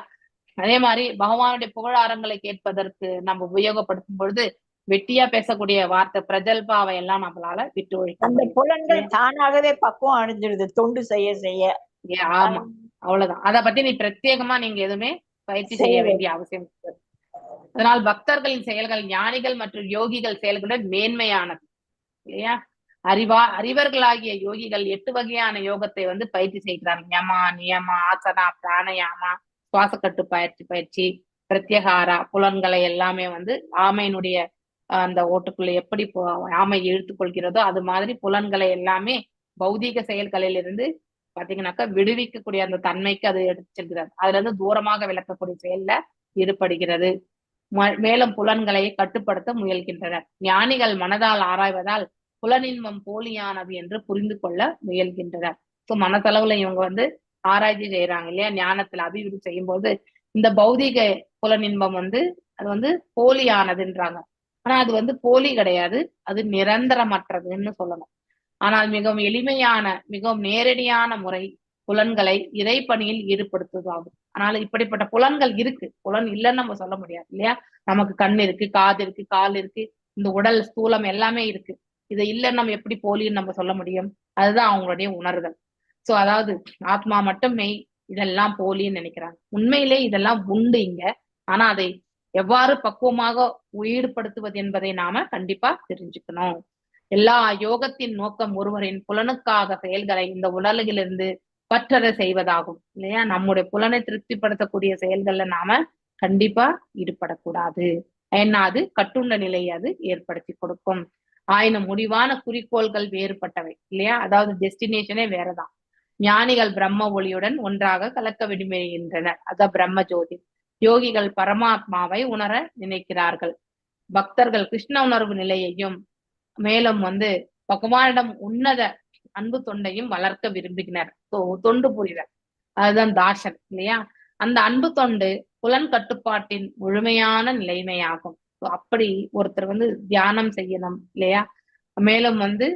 அதே மாதிரி பகவானுடைய புகழாரங்களை கேட்பதற்கு நம்ம உபயோகப்படுத்தும் பொழுது வெட்டியா பேசக்கூடிய வார்த்தை பிரஜல்பாவை எல்லாம் நம்மளால விட்டு ஒழிக்க அந்த புலன்கள் தானாகவே பக்குவம் அடைஞ்சிடுது தொண்டு செய்ய செய்ய. ஆமா, அவ்வளவுதான். அத பத்தி நீ பிரத்யேகமா நீங்க எதுவுமே பயிற்சி செய்ய வேண்டிய அவசியம் இல்லை. அதனால் பக்தர்களின் செயல்கள் ஞானிகள் மற்றும் யோகிகள் செயல்களுடன் மேன்மையானது இல்லையா. அறிவர்களாகிய யோகிகள் 8 வகையான யோகத்தை வந்து பயிற்சி செய்கிறார்கள். யமா, நியமா, ஆசனா, பிராணயாமா, சுவாச கட்டு பயிற்சி, பிரத்யகாரா, புலன்களை எல்லாமே வந்து ஆமையினுடைய அந்த ஓட்டுக்குள்ள எப்படி ஆமை இழுத்துக் கொள்கிறதோ அது மாதிரி புலன்களை எல்லாமே பௌதீக செயல்களில் இருந்து பாத்தீங்கன்னாக்கா விடுவிக்கக்கூடிய அந்த தன்மைக்கு அது எடுத்து செல்கிறது. அதுல இருந்து தூரமாக விளக்கக்கூடிய செயல்ல ஈடுபடுகிறது. மேலும் புலன்களை கட்டுப்படுத்த முயல்கின்றனர். ஞானிகள் மனதால் ஆராய்வதால் புலனின்பம் போலியானது என்று புரிந்து கொள்ள முயல்கின்றனர். சோ மனதளவுல இவங்க வந்து ஆராய்ச்சி செய்யறாங்க இல்லையா. ஞானத்துல அபிவிருத்தி செய்யும் போது இந்த பௌதிக புலனின்பம் வந்து அது வந்து போலியானதுன்றாங்க. ஆனா அது வந்து போலி கிடையாது, அது நிரந்தரமற்றதுன்னு சொல்லணும். ஆனால் மிகவும் எளிமையான, மிகவும் நேரடியான முறை புலன்களை இறைப்பணியில் ஈடுபடுத்துவதாகும். ஆனால் இப்படிப்பட்ட புலன்கள் இருக்கு, புலன் இல்லைன்னு நம்ம சொல்ல முடியாது இல்லையா. நமக்கு கண் இருக்கு, காது இருக்கு, கால் இருக்கு, இந்த உடல் ஸ்தூலம் எல்லாமே இருக்கு. இது இல்லைன்னு நம்ம எப்படி போலின்னு நம்ம சொல்ல முடியும்? அதுதான் அவங்களுடைய உணர்தல். சோ அதாவது ஆத்மா மட்டும் மெய், இதெல்லாம் போலின்னு நினைக்கிறாங்க. உண்மையிலே இதெல்லாம் உண்டு இங்க. ஆனா அதை எவ்வாறு பக்குவமாக ஈடுபடுத்துவது என்பதை நாம கண்டிப்பா தெரிஞ்சுக்கணும். எல்லா யோகத்தின் நோக்கம் ஒருவரின் புலனுக்காக செயல்களை இந்த உலகிலிருந்து பற்றற செய்வதாகும் இல்லையா. நம்முடைய புலனை திருப்திப்படுத்தக்கூடிய செயல்கள்ல நாம கண்டிப்பா ஈடுபடக்கூடாது. ஏன்னா அது கட்டுண்ட நிலையை அது ஏற்படுத்தி கொடுக்கும். ஆயினும் முடிவான குறிக்கோள்கள் வேறுபட்டவை இல்லையா. அதாவது டெஸ்டினேஷனே வேறதான். ஞானிகள் பிரம்ம ஒளியுடன் ஒன்றாக கலக்க விரும்புகின்றனர், அதான் பிரம்ம ஜோதி. யோகிகள் பரமாத்மாவை உணர நினைக்கிறார்கள். பக்தர்கள் கிருஷ்ண உணர்வு நிலையையும் மேலும் வந்து பகவானிடம் உன்னத அன்பு தொண்டையும் வளர்க்க விரும்புகினர். தொண்டு புரிதல், அதுதான் தாசன் இல்லையா. அந்த அன்பு தொண்டு புலன் கட்டுப்பாட்டின் முழுமையான நிலைமையாகும். அப்படி ஒருத்தர் வந்து தியானம் செய்யணும் இல்லையா. மேலும் வந்து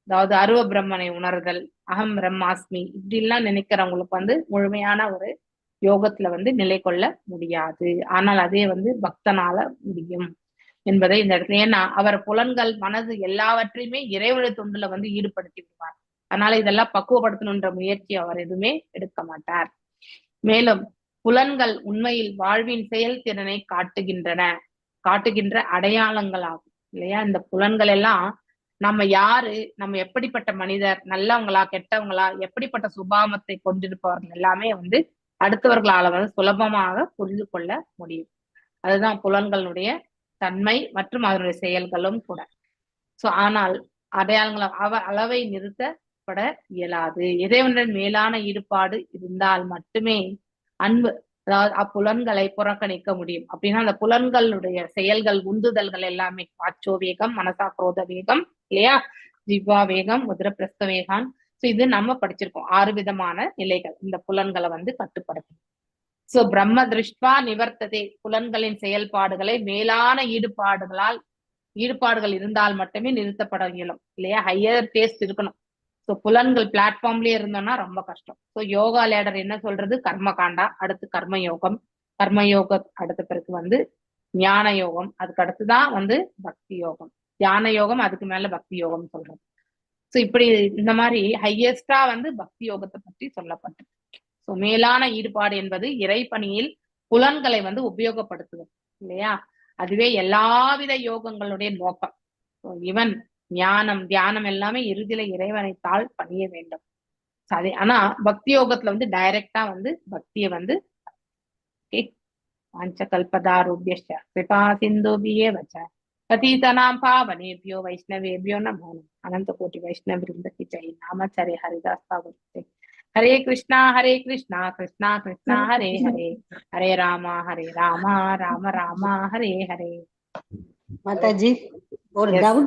அதாவது அருவ பிரம்மனை உணர்தல், அகம் பிரம்மாஸ்மி, இப்படி எல்லாம் நினைக்கிறவங்களுக்கு வந்து முழுமையான ஒரு யோகத்துல வந்து நிலை கொள்ள முடியாது. ஆனால் அதே வந்து பக்தனால முடியும் என்பதை இந்த இடத்துல, ஏன்னா அவர் புலன்கள் மனது எல்லாவற்றையுமே இறைவழி தொண்டுல வந்து ஈடுபடுத்தி விடுவார். அதனால இதெல்லாம் பக்குவப்படுத்தணுன்ற முயற்சி அவர் எதுவுமே எடுக்க மாட்டார். மேலும் புலன்கள் உண்மையில் வாழ்வின் செயல்திறனை காட்டுகின்ற அடையாளங்கள் ஆகும் இல்லையா. இந்த புலன்கள் எல்லாம் நம்ம யாரு, நம்ம எப்படிப்பட்ட மனிதர், நல்லவங்களா கெட்டவங்களா, எப்படிப்பட்ட சுபாவத்தை கொண்டிருப்பவர்கள் எல்லாமே வந்து அடுத்தவர்களால வந்து சுலபமாக புரிந்து கொள்ள முடியும். அதுதான் புலன்களுடைய தன்மை மற்றும் அதனுடைய செயல்களும் கூட. சோ ஆனால் அடையாளங்களை அளவை நிறுத்தப்பட இயலாது. இறைவனுடன் மேலான ஈடுபாடு இருந்தால் மட்டுமே அன்பு, அதாவது அப்புலன்களை புறக்கணிக்க முடியும். அப்படின்னா அந்த புலன்களுடைய செயல்கள், உந்துதல்கள் எல்லாமே வாச்சோ வேகம், மனசா குரோத வேகம் இல்லையா, ஜிவா வேகம், முதிர பிரஸ்த வேகான். சோ இது நம்ம படிச்சிருக்கோம். 6 விதமான நிலைகள் இந்த புலன்களை கட்டுப்படுத்தும். சோ பிரம்ம திருஷ்டுவா நிவர்த்ததே, புலன்களின் செயல்பாடுகளை மேலான ஈடுபாடுகள் இருந்தால் மட்டுமே நிறுத்தப்பட இயலும் இல்லையா. ஹையர் டேஸ்ட் இருக்கணும். ஸோ புலன்கள் பிளாட்ஃபார்ம்லயே இருந்தோம்னா ரொம்ப கஷ்டம். ஸோ யோகா லேடர் என்ன சொல்றது, கர்ம காண்டா, அடுத்து கர்மயோகம், அடுத்த பிறகு ஞான யோகம், அதுக்கு அடுத்துதான் பக்தி யோகம், தியான யோகம், அதுக்கு மேல பக்தி யோகம் சொல்றது. ஸோ இப்படி இந்த மாதிரி ஹையஸ்டா பக்தி யோகத்தை பற்றி சொல்லப்பட்டது. ஸோ மேலான ஈடுபாடு என்பது இறைப்பணியில் புலன்களை உபயோகப்படுத்துவது இல்லையா. அதுவே எல்லாவித யோகங்களுடைய நோக்கம். இவன் ஞானம், தியானம் எல்லாமே இறுதியில இறைவனைத்தால் பணிய வேண்டும். அதே ஆனா பக்தி யோகத்துல டைரக்டா பக்திய வாஞ்சகல்பதாருப்யஸ்ச கிருபா சிந்துபியே வச்ச பதீதனாம் பாவனேபியோ வைஷ்ணவேபியோ நமோ நமः. அனந்த கோட்டி வைஷ்ணவ விருந்தகி ஜெய். நாமச்சரே ஹரிதாஸ் தாகூர். ஹரே கிருஷ்ணா கிருஷ்ணா கிருஷ்ணா ஹரே ஹரே, ஹரே ராமா ராம ராம ஹரே ஹரே. மாதாஜி ஒரு டவுட்